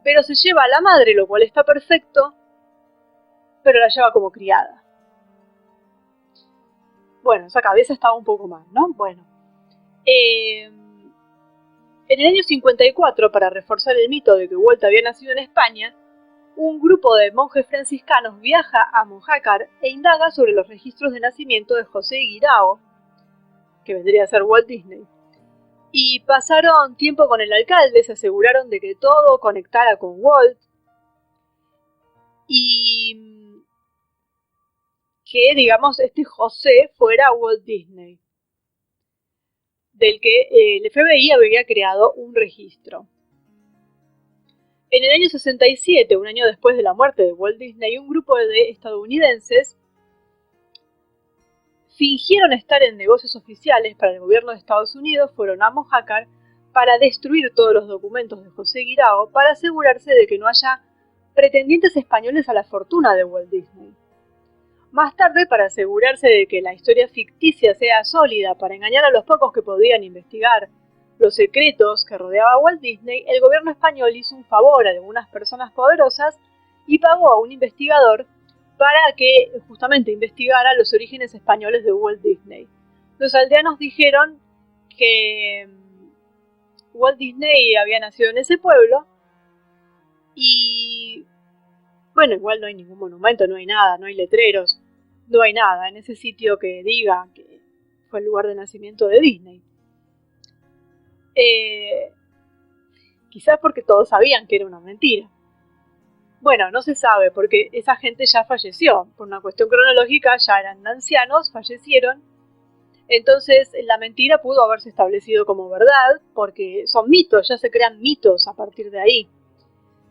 pero se lleva a la madre, lo cual está perfecto, pero la lleva como criada. Bueno, esa cabeza estaba un poco mal, ¿no? Bueno. En el año 54, para reforzar el mito de que Walt había nacido en España, un grupo de monjes franciscanos viaja a Mojácar e indaga sobre los registros de nacimiento de José Guirao, que vendría a ser Walt Disney. Y pasaron tiempo con el alcalde, se aseguraron de que todo conectara con Walt y que, digamos, este José fuera Walt Disney, del que el FBI había creado un registro. En el año 67, un año después de la muerte de Walt Disney, un grupo de estadounidenses fingieron estar en negocios oficiales para el gobierno de Estados Unidos, fueron a Mojácar para destruir todos los documentos de José Guirao para asegurarse de que no haya pretendientes españoles a la fortuna de Walt Disney. Más tarde, para asegurarse de que la historia ficticia sea sólida para engañar a los pocos que podían investigar los secretos que rodeaba a Walt Disney, el gobierno español hizo un favor a algunas personas poderosas y pagó a un investigador para que justamente investigara los orígenes españoles de Walt Disney. Los aldeanos dijeron que Walt Disney había nacido en ese pueblo y, bueno, igual no hay ningún monumento, no hay nada, no hay letreros, no hay nada en ese sitio que diga que fue el lugar de nacimiento de Disney. Quizás porque todos sabían que era una mentira. Bueno, no se sabe porque esa gente ya falleció. Por una cuestión cronológica ya eran ancianos, fallecieron. Entonces la mentira pudo haberse establecido como verdad porque son mitos, ya se crean mitos a partir de ahí.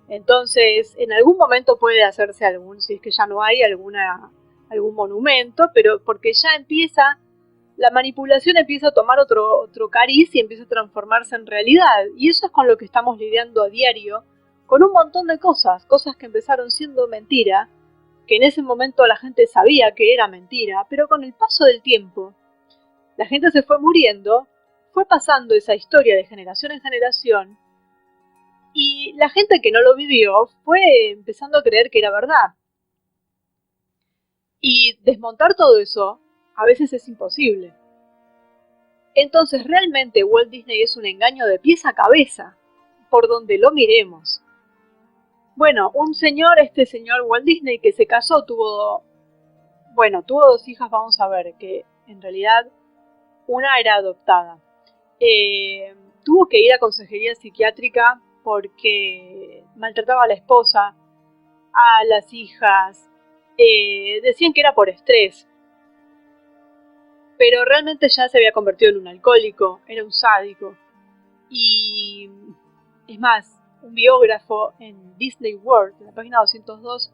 Entonces en algún momento puede hacerse algún, si es que ya no hay algún monumento, pero porque ya empieza, la manipulación empieza a tomar otro cariz y empieza a transformarse en realidad. Y eso es con lo que estamos lidiando a diario, con un montón de cosas que empezaron siendo mentira, que en ese momento la gente sabía que era mentira, pero con el paso del tiempo, la gente se fue muriendo, fue pasando esa historia de generación en generación, y la gente que no lo vivió fue empezando a creer que era verdad. Y desmontar todo eso a veces es imposible. Entonces realmente Walt Disney es un engaño de pies a cabeza, por donde lo miremos. Bueno, este señor Walt Disney que se casó, tuvo 2 hijas, vamos a ver, que en realidad una era adoptada. Tuvo que ir a consejería psiquiátrica porque maltrataba a la esposa, a las hijas, decían que era por estrés, pero realmente ya se había convertido en un alcohólico, era un sádico. Y es más, un biógrafo en Disney World, en la página 202,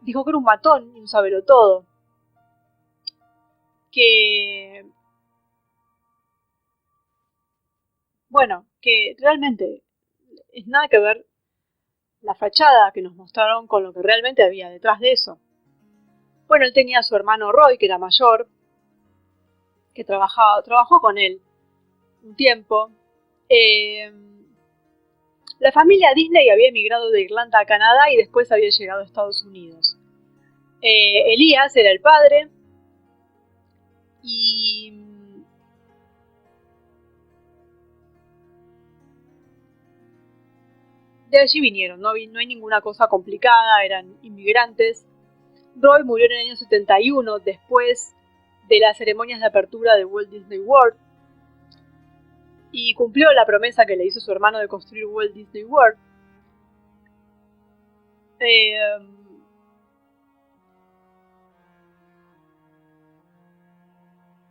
dijo que era un matón y un sabelotodo. Que realmente es nada que ver la fachada que nos mostraron con lo que realmente había detrás de eso. Bueno, él tenía a su hermano Roy, que era mayor, que trabajó con él un tiempo. La familia Disney había emigrado de Irlanda a Canadá y después había llegado a Estados Unidos. Elías era el padre y de allí vinieron, no hay ninguna cosa complicada, eran inmigrantes. Roy murió en el año 71 después de las ceremonias de apertura de Walt Disney World y cumplió la promesa que le hizo su hermano de construir Walt Disney World.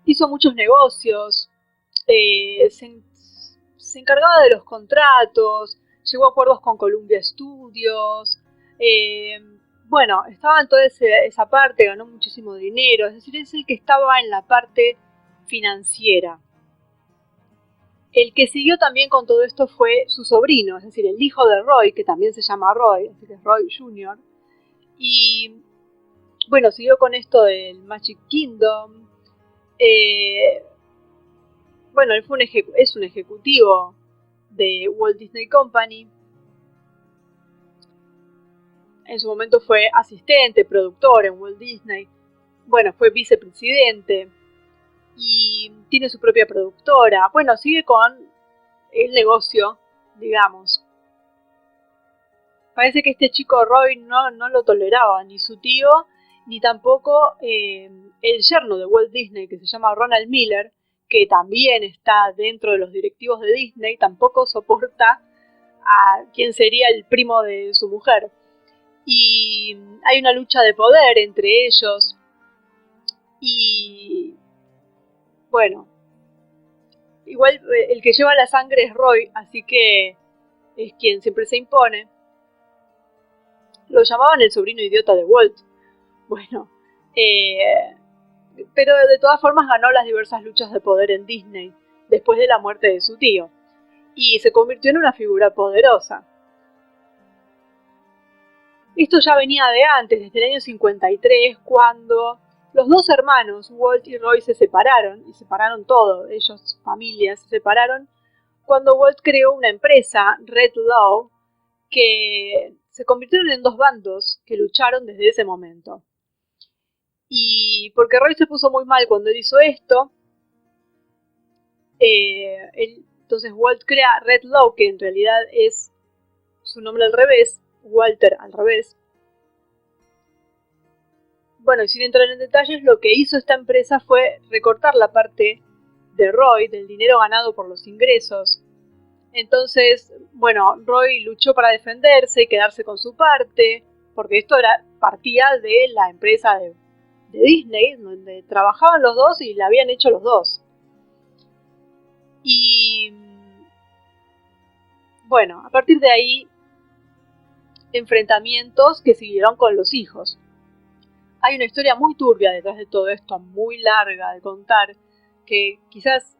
Hizo muchos negocios, se encargaba de los contratos, llegó a acuerdos con Columbia Studios, estaba en toda esa parte, ganó muchísimo dinero, es decir, es el que estaba en la parte financiera. El que siguió también con todo esto fue su sobrino, es decir, el hijo de Roy, que también se llama Roy, así que es Roy Jr. Y siguió con esto del Magic Kingdom. Él es un ejecutivo de Walt Disney Company. En su momento fue asistente, productor en Walt Disney. Bueno, fue vicepresidente y tiene su propia productora. Bueno, sigue con el negocio, digamos. Parece que este chico Roy no lo toleraba, ni su tío, ni tampoco el yerno de Walt Disney, que se llama Ronald Miller, que también está dentro de los directivos de Disney, tampoco soporta a quien sería el primo de su mujer. Y hay una lucha de poder entre ellos. Y bueno, igual el que lleva la sangre es Roy, así que es quien siempre se impone. Lo llamaban el sobrino idiota de Walt. Bueno, pero de todas formas ganó las diversas luchas de poder en Disney después de la muerte de su tío y se convirtió en una figura poderosa. Esto ya venía de antes, desde el año 53, cuando los dos hermanos, Walt y Roy, se separaron, y separaron todo, ellos, familias, se separaron, cuando Walt creó una empresa, Red Law, que se convirtieron en dos bandos que lucharon desde ese momento. Y porque Roy se puso muy mal cuando él hizo esto, entonces Walt crea Red Law, que en realidad es su nombre al revés, Walter al revés. Bueno, y sin entrar en detalles, lo que hizo esta empresa fue recortar la parte de Roy, del dinero ganado por los ingresos. Entonces, bueno, Roy luchó para defenderse y quedarse con su parte, porque esto partía de la empresa de Disney, donde trabajaban los dos y la habían hecho los dos. Y bueno, a partir de ahí, enfrentamientos que siguieron con los hijos. Hay una historia muy turbia detrás de todo esto, muy larga de contar, que quizás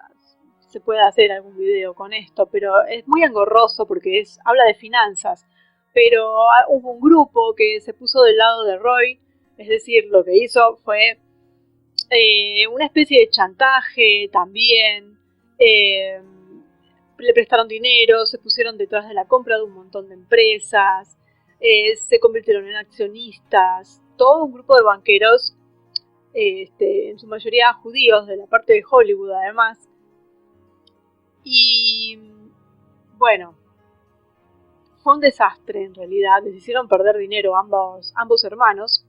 se pueda hacer algún video con esto, pero es muy engorroso porque habla de finanzas. Pero hubo un grupo que se puso del lado de Roy, es decir, lo que hizo fue una especie de chantaje también. Le prestaron dinero, se pusieron detrás de la compra de un montón de empresas, se convirtieron en accionistas, todo un grupo de banqueros, en su mayoría judíos, de la parte de Hollywood además. Y bueno, fue un desastre en realidad, les hicieron perder dinero ambos hermanos.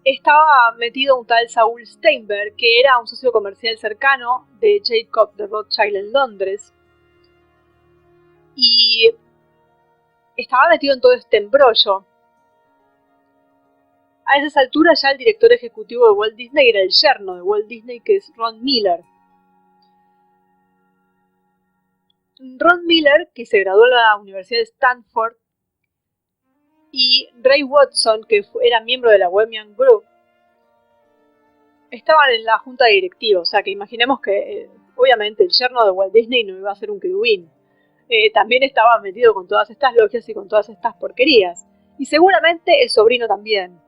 Estaba metido un tal Saul Steinberg, que era un socio comercial cercano de Jacob de Rothschild en Londres. Y estaba metido en todo este embrollo. A esas alturas ya el director ejecutivo de Walt Disney era el yerno de Walt Disney, que es Ron Miller. Ron Miller, que se graduó en la Universidad de Stanford, y Ray Watson, que era miembro de la Wemian Group, estaban en la junta directiva. O sea que imaginemos que obviamente el yerno de Walt Disney no iba a ser un querubín. También estaba metido con todas estas logias y con todas estas porquerías. Y seguramente el sobrino también.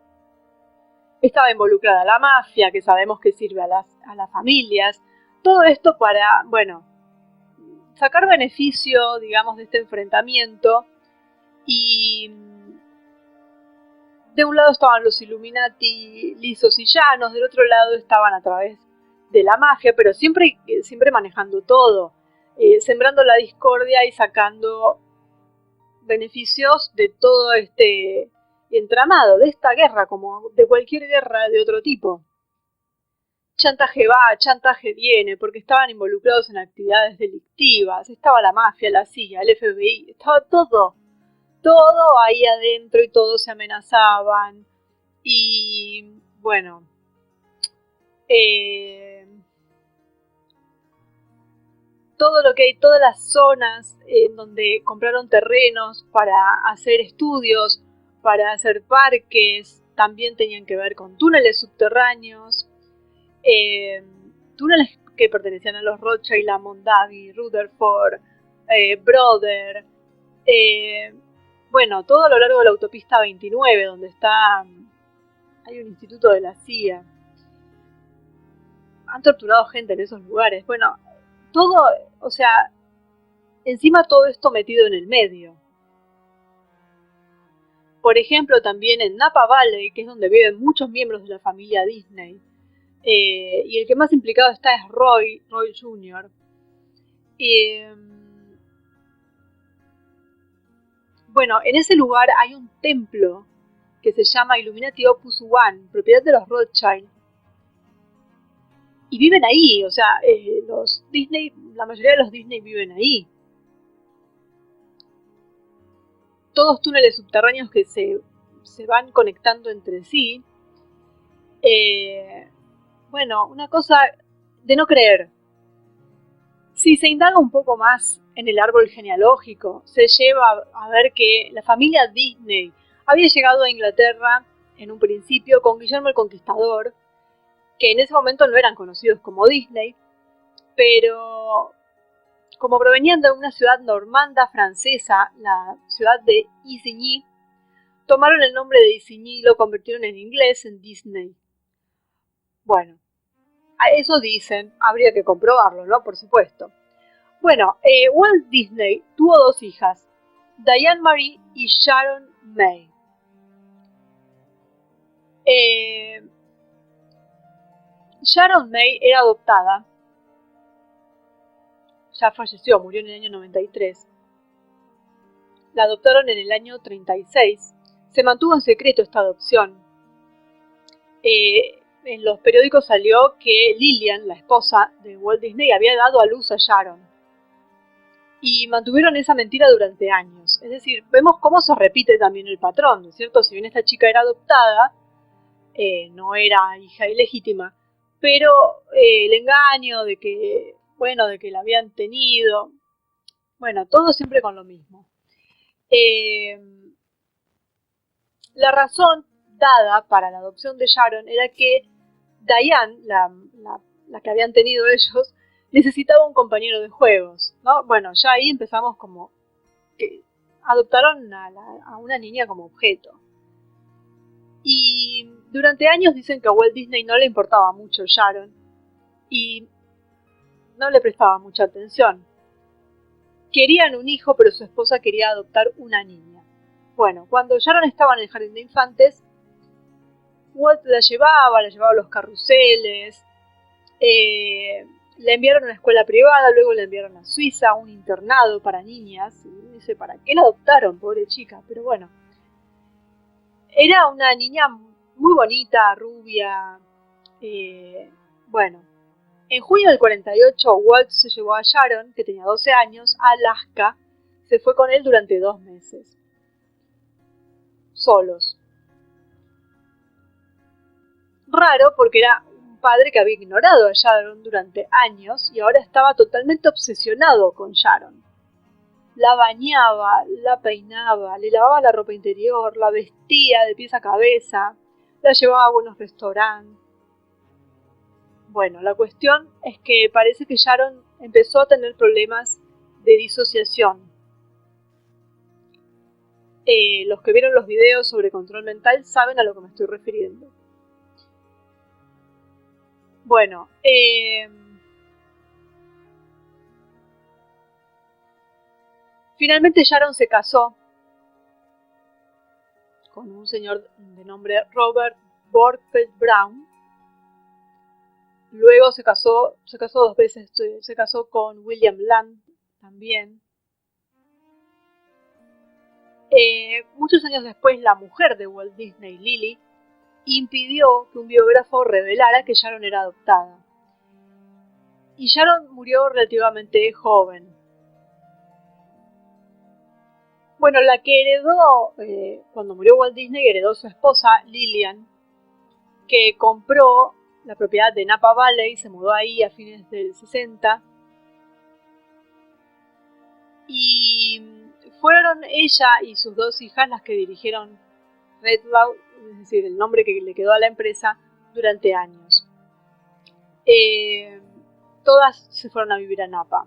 Estaba involucrada la mafia, que sabemos que sirve a las familias. Todo esto para, bueno, sacar beneficio, digamos, de este enfrentamiento. Y de un lado estaban los Illuminati lisos y llanos, del otro lado estaban a través de la mafia, pero siempre manejando todo, sembrando la discordia y sacando beneficios de todo este entramado, de esta guerra, como de cualquier guerra de otro tipo. Chantaje va, chantaje viene, porque estaban involucrados en actividades delictivas, estaba la mafia, la CIA, el FBI, estaba todo ahí adentro y todos se amenazaban. Y bueno, todo lo que hay, todas las zonas en donde compraron terrenos para hacer estudios, para hacer parques, también tenían que ver con túneles subterráneos, túneles que pertenecían a los Rothschild, a Mondavi, Rutherford, Brother, bueno, todo a lo largo de la autopista 29, donde hay un instituto de la CIA. Han torturado gente en esos lugares. Bueno, todo, o sea, encima todo esto metido en el medio. Por ejemplo, también en Napa Valley, que es donde viven muchos miembros de la familia Disney, y el que más implicado está es Roy Jr. Bueno, en ese lugar hay un templo que se llama Illuminati Opus One, propiedad de los Rothschild. Y viven ahí, o sea, los Disney, la mayoría de los Disney viven ahí. Todos túneles subterráneos que se van conectando entre sí. Bueno, una cosa de no creer. Si se indaga un poco más en el árbol genealógico, se lleva a ver que la familia Disney había llegado a Inglaterra en un principio con Guillermo el Conquistador, que en ese momento no eran conocidos como Disney, pero como provenían de una ciudad normanda francesa, la ciudad de Isigny, tomaron el nombre de Isigny y lo convirtieron en inglés en Disney. Bueno, a eso dicen, habría que comprobarlo, ¿no? Por supuesto. Bueno, Walt Disney tuvo dos hijas, Diane Marie y Sharon May. Sharon May era adoptada, ya falleció, murió en el año 93. La adoptaron en el año 36. Se mantuvo en secreto esta adopción. En los periódicos salió que Lillian, la esposa de Walt Disney, había dado a luz a Sharon. Y mantuvieron esa mentira durante años. Es decir, vemos cómo se repite también el patrón, ¿no es cierto? Si bien esta chica era adoptada, no era hija ilegítima, pero el engaño de que, bueno, de que la habían tenido, bueno, todo siempre con lo mismo. La razón dada para la adopción de Sharon era que Diane, la que habían tenido ellos, necesitaba un compañero de juegos, ¿no? Bueno, ya ahí empezamos como que adoptaron a una niña como objeto. Y durante años dicen que a Walt Disney no le importaba mucho Sharon y no le prestaba mucha atención. Querían un hijo, pero su esposa quería adoptar una niña. Bueno, cuando Sharon estaba en el jardín de infantes, Walt la llevaba a los carruseles, la enviaron a una escuela privada, luego la enviaron a Suiza, a un internado para niñas. Y dice, ¿para qué la adoptaron? Pobre chica, pero bueno. Era una niña muy bonita, rubia. Bueno, en junio del 48, Walt se llevó a Sharon, que tenía 12 años, a Alaska. Se fue con él durante 2 meses. Solos. Raro porque era un padre que había ignorado a Sharon durante años y ahora estaba totalmente obsesionado con Sharon. La bañaba, la peinaba, le lavaba la ropa interior, la vestía de pies a cabeza, la llevaba a buenos restaurantes. Bueno, la cuestión es que parece que Sharon empezó a tener problemas de disociación. Los que vieron los videos sobre control mental saben a lo que me estoy refiriendo. Bueno, finalmente Sharon se casó con un señor de nombre Robert Borkfeld Brown. Luego se casó 2 veces, se casó con William Land también. Muchos años después, la mujer de Walt Disney, Lily, impidió que un biógrafo revelara que Sharon era adoptada. Y Sharon murió relativamente joven. Bueno, la que heredó, cuando murió Walt Disney, heredó su esposa, Lillian, que compró la propiedad de Napa Valley, se mudó ahí a fines del 60. Y fueron ella y sus 2 hijas las que dirigieron Red Cloud, es decir, el nombre que le quedó a la empresa, durante años. Todas se fueron a vivir a Napa.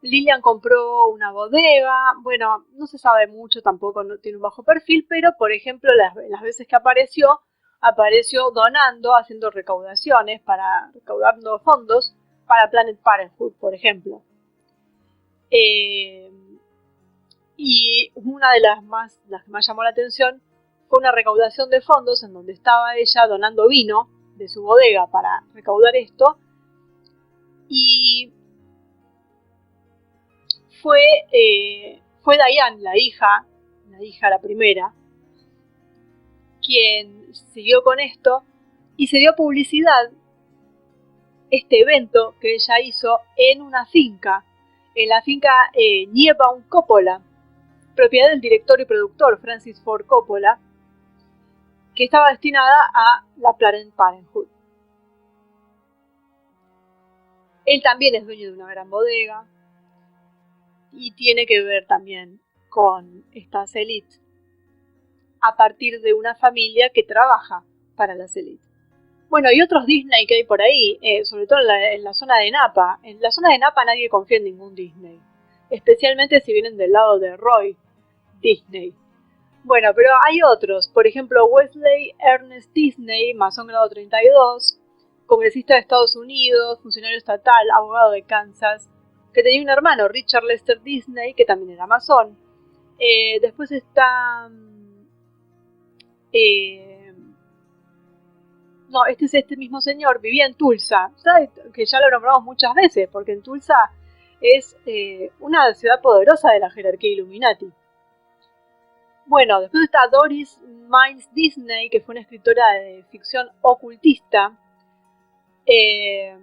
Lillian compró una bodega, bueno, no se sabe mucho, tampoco no tiene un bajo perfil, pero por ejemplo las veces que apareció apareció haciendo recaudando fondos para Planned Parenthood, por ejemplo. Y una de las que más llamó la atención fue una recaudación de fondos en donde estaba ella donando vino de su bodega para recaudar esto. Y fue Diane, la hija, la primera, quien siguió con esto y se dio publicidad este evento que ella hizo en una finca, en la finca Niebaum Coppola, propiedad del director y productor Francis Ford Coppola, que estaba destinada a la Planned Parenthood. Él también es dueño de una gran bodega y tiene que ver también con estas élites a partir de una familia que trabaja para las élites. Bueno, y otros Disney que hay por ahí, sobre todo en la zona de Napa. En la zona de Napa nadie confía en ningún Disney, especialmente si vienen del lado de Roy Disney. Bueno, pero hay otros, por ejemplo Wesley Ernest Disney, masón grado 32, congresista de Estados Unidos, funcionario estatal, abogado de Kansas, que tenía un hermano, Richard Lester Disney, que también era masón. Después está... no, este es este mismo señor, vivía en Tulsa, ¿sabes? Que ya lo nombramos muchas veces, porque en Tulsa es una ciudad poderosa de la jerarquía Illuminati. Bueno, después está Doris Miles Disney, que fue una escritora de ficción ocultista, que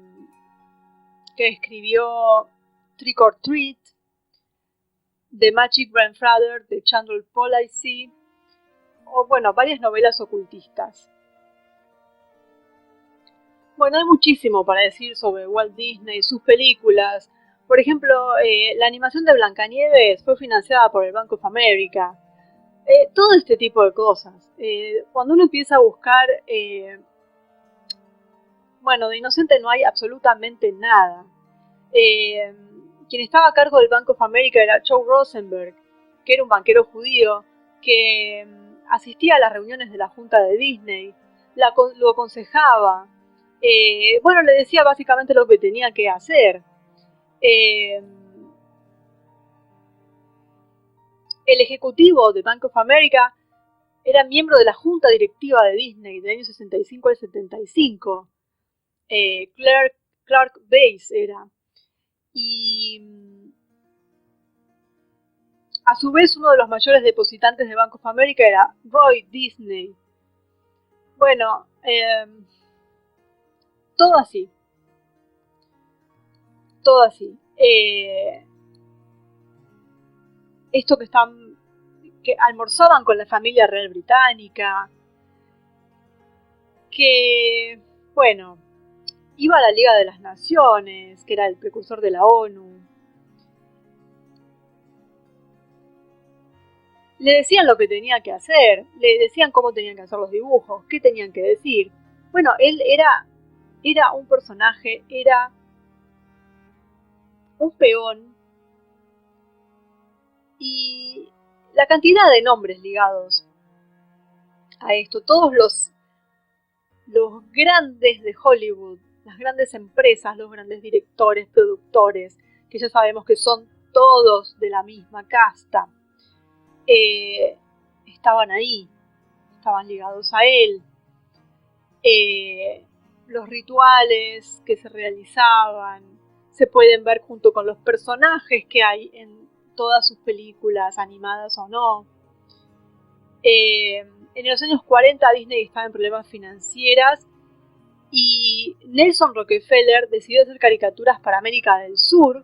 escribió Trick or Treat, The Magic Grandfather de Chandler Polizzi, o bueno, varias novelas ocultistas. Bueno, hay muchísimo para decir sobre Walt Disney, sus películas. Por ejemplo, la animación de Blancanieves fue financiada por el Bank of America. Todo este tipo de cosas. Cuando uno empieza a buscar, bueno, de inocente no hay absolutamente nada. Quien estaba a cargo del Bank of America era Joe Rosenberg, que era un banquero judío que asistía a las reuniones de la Junta de Disney, lo aconsejaba. Bueno, le decía básicamente lo que tenía que hacer. El ejecutivo de Bank of America era miembro de la junta directiva de Disney del año 65 al 75. Clark Bass era. Y a su vez uno de los mayores depositantes de Bank of America era Roy Disney. Bueno, todo así. Todo así. Esto que almorzaban con la familia real británica, que, bueno, iba a la Liga de las Naciones, que era el precursor de la ONU. Le decían lo que tenía que hacer, le decían cómo tenían que hacer los dibujos, qué tenían que decir. Bueno, él era un personaje, era un peón, y la cantidad de nombres ligados a esto, todos los grandes de Hollywood, las grandes empresas, los grandes directores, productores, que ya sabemos que son todos de la misma casta, estaban ahí, estaban ligados a él. Los rituales que se realizaban se pueden ver junto con los personajes que hay en todas sus películas, animadas o no. En los años 40 Disney estaba en problemas financieros y Nelson Rockefeller decidió hacer caricaturas para América del Sur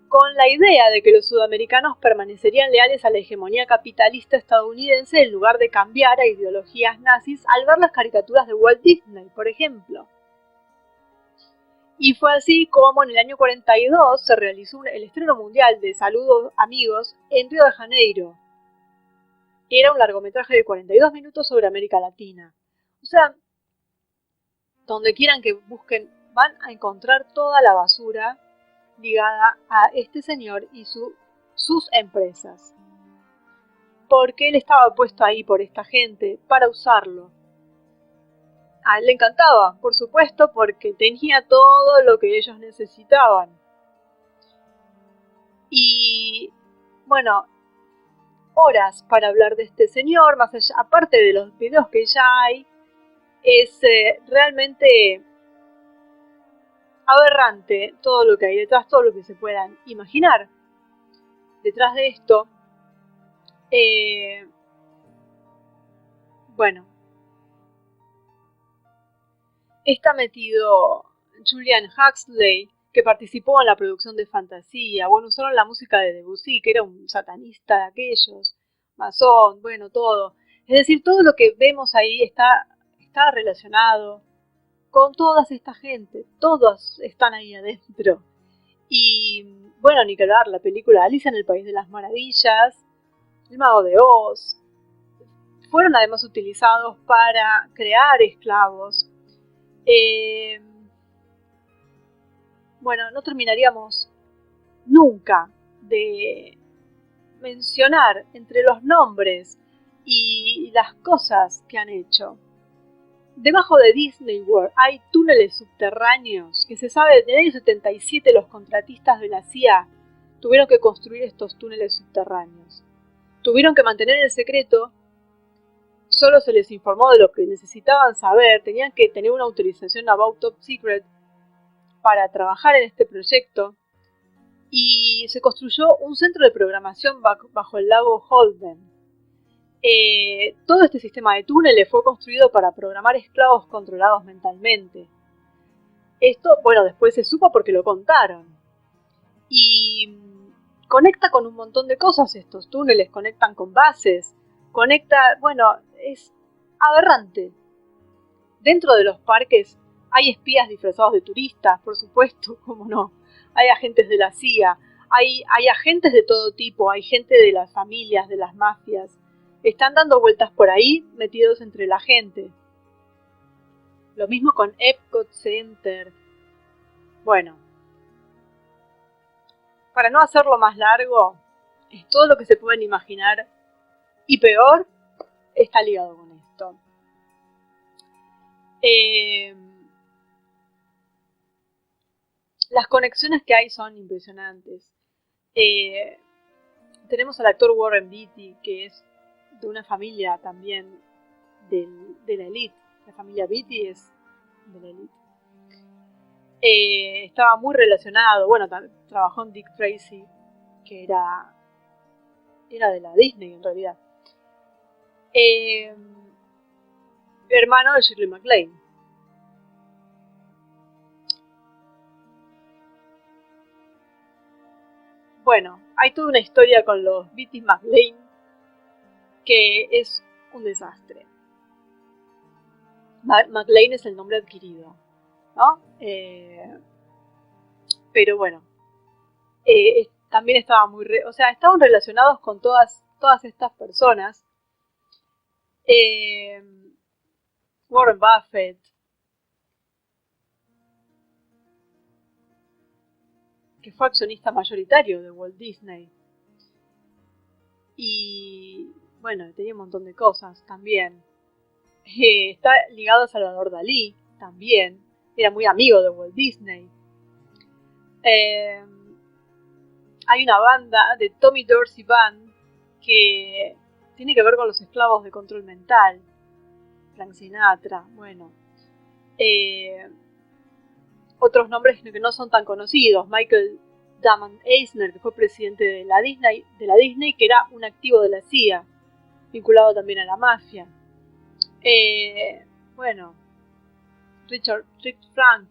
con la idea de que los sudamericanos permanecerían leales a la hegemonía capitalista estadounidense en lugar de cambiar a ideologías nazis al ver las caricaturas de Walt Disney, por ejemplo. Y fue así como en el año 42 se realizó el estreno mundial de Saludos Amigos en Río de Janeiro. Era un largometraje de 42 minutos sobre América Latina. O sea, donde quieran que busquen, van a encontrar toda la basura ligada a este señor y sus empresas. Porque él estaba puesto ahí por esta gente para usarlo. A él le encantaba, por supuesto, porque tenía todo lo que ellos necesitaban. Y bueno, horas para hablar de este señor, más allá, aparte de los videos que ya hay, es realmente aberrante todo lo que hay detrás, todo lo que se puedan imaginar detrás de esto. Bueno, está metido Julian Huxley, que participó en la producción de Fantasía. Bueno, usaron la música de Debussy, que era un satanista de aquellos, masón, bueno, todo. Es decir, todo lo que vemos ahí está relacionado con toda esta gente. Todos están ahí adentro. Y bueno, ni que hablar, la película Alicia en el País de las Maravillas, El Mago de Oz, fueron además utilizados para crear esclavos. Bueno, no terminaríamos nunca de mencionar entre los nombres y las cosas que han hecho. Debajo de Disney World hay túneles subterráneos que se sabe desde el año 77 los contratistas de la CIA tuvieron que construir estos túneles subterráneos. Tuvieron que mantener el secreto, solo se les informó de lo que necesitaban saber, tenían que tener una autorización about top secret para trabajar en este proyecto y se construyó un centro de programación bajo el lago Holden. Todo este sistema de túneles fue construido para programar esclavos controlados mentalmente. Esto, bueno, después se supo porque lo contaron. Y conecta con un montón de cosas estos túneles, conectan con bases, bueno, es aberrante. Dentro de los parques hay espías disfrazados de turistas, por supuesto, cómo no. Hay agentes de la CIA, hay agentes de todo tipo, hay gente de las familias, de las mafias. Están dando vueltas por ahí, metidos entre la gente. Lo mismo con Epcot Center. Bueno, para no hacerlo más largo, es todo lo que se pueden imaginar y peor está ligado con esto. Las conexiones que hay son impresionantes. Tenemos al actor Warren Beatty, que es de una familia también de la élite. La familia Beatty es de la élite. Estaba muy relacionado, bueno, trabajó en Dick Tracy, que era de la Disney en realidad. Hermano de Shirley MacLaine. Bueno, hay toda una historia con los Beatty MacLaine que es un desastre. MacLaine es el nombre adquirido, ¿no? Pero bueno, también estaban estaban relacionados con todas estas personas. Warren Buffett, que fue accionista mayoritario de Walt Disney. Y bueno, tenía un montón de cosas también. Está ligado a Salvador Dalí también. Era muy amigo de Walt Disney. Hay una banda de Tommy Dorsey Band que tiene que ver con los esclavos de control mental. Frank Sinatra, bueno. Otros nombres que no son tan conocidos. Michael Damon Eisner, que fue presidente de la Disney, que era un activo de la CIA, vinculado también a la mafia. Bueno, Richard Frank,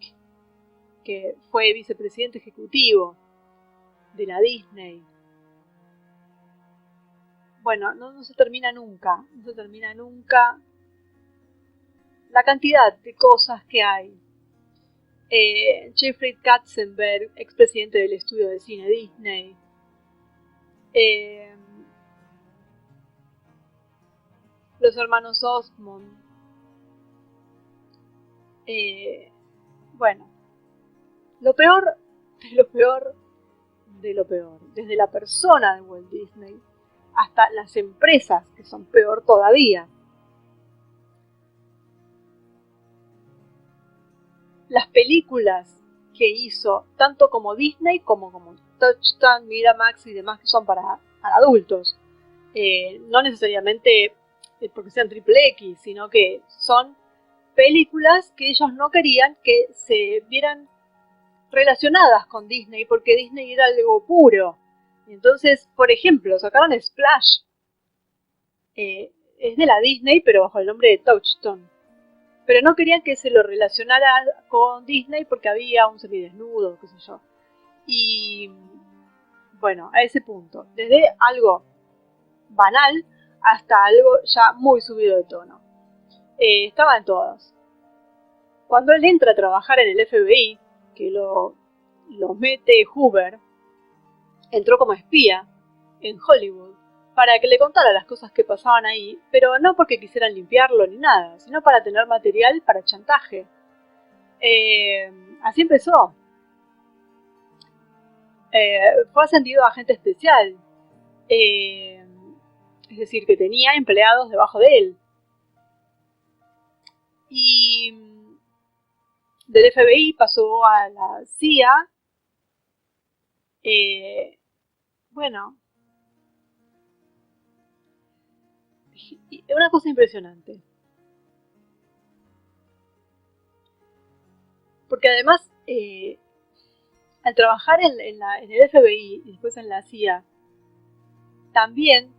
que fue vicepresidente ejecutivo de la Disney. Bueno, no se termina nunca, la cantidad de cosas que hay. Jeffrey Katzenberg, expresidente del estudio de cine Disney. Los hermanos Osmond. Bueno, lo peor de lo peor de lo peor. Desde la persona de Walt Disney hasta las empresas, que son peor todavía. las películas que hizo, tanto como Disney como Touchstone, Miramax y demás, que son para adultos. No necesariamente porque sean triple X, sino que son películas que ellos no querían que se vieran relacionadas con Disney, porque Disney era algo puro. Entonces, por ejemplo, sacaron Splash. Es de la Disney, pero bajo el nombre de Touchstone. Pero no querían que se lo relacionara con Disney porque había un semidesnudo, qué sé yo. Y bueno, a ese punto, desde algo banal hasta algo ya muy subido de tono. Estaban todos. Cuando él entra a trabajar en el FBI, que lo mete Hoover, entró como espía en Hollywood para que le contara las cosas que pasaban ahí, pero no porque quisieran limpiarlo ni nada, sino para tener material para chantaje. Así empezó. Fue ascendido a agente especial. Es decir, que tenía empleados debajo de él. Y del FBI pasó a la CIA. Bueno, una cosa impresionante. Porque además, al trabajar en el FBI y después en la CIA, también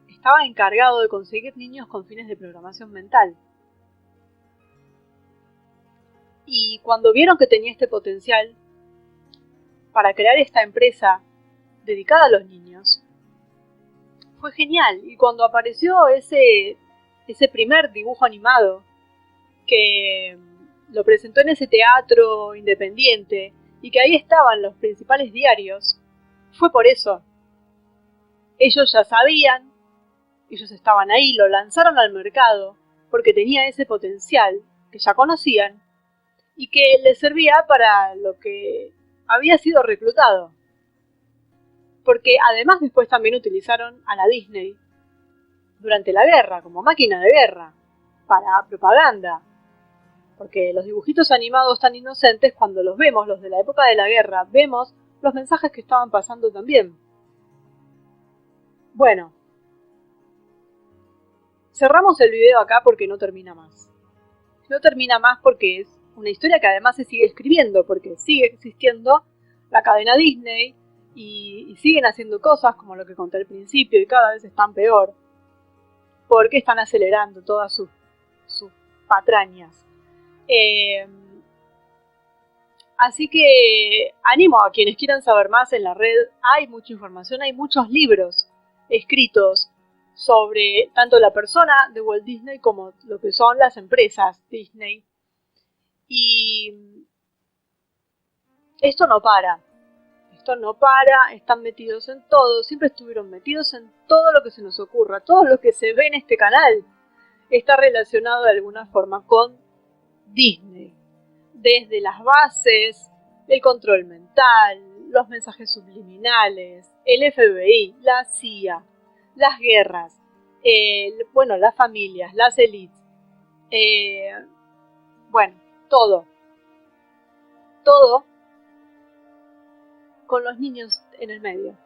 estaba encargado de conseguir niños con fines de programación mental. Y cuando vieron que tenía este potencial para crear esta empresa dedicada a los niños, fue genial. Y cuando apareció ese primer dibujo animado, que lo presentó en ese teatro independiente, y que ahí estaban los principales diarios, fue por eso. Ellos ya sabían, ellos estaban ahí, lo lanzaron al mercado, porque tenía ese potencial que ya conocían, y que les servía para lo que había sido reclutado. Porque además después también utilizaron a la Disney durante la guerra, como máquina de guerra, para propaganda. Porque los dibujitos animados tan inocentes, cuando los vemos, los de la época de la guerra, vemos los mensajes que estaban pasando también. Bueno, cerramos el video acá porque no termina más. No termina más porque es una historia que además se sigue escribiendo, porque sigue existiendo la cadena Disney y siguen haciendo cosas como lo que conté al principio y cada vez están peor, porque están acelerando todas sus patrañas. Así que animo a quienes quieran saber más. En la red hay mucha información, hay muchos libros escritos sobre tanto la persona de Walt Disney como lo que son las empresas Disney. Y esto no para, están metidos en todo, siempre estuvieron metidos en todo lo que se nos ocurra, todo lo que se ve en este canal está relacionado de alguna forma con Disney. Desde las bases, el control mental, los mensajes subliminales, el FBI, la CIA, las guerras, las familias, las élites, todo con los niños en el medio.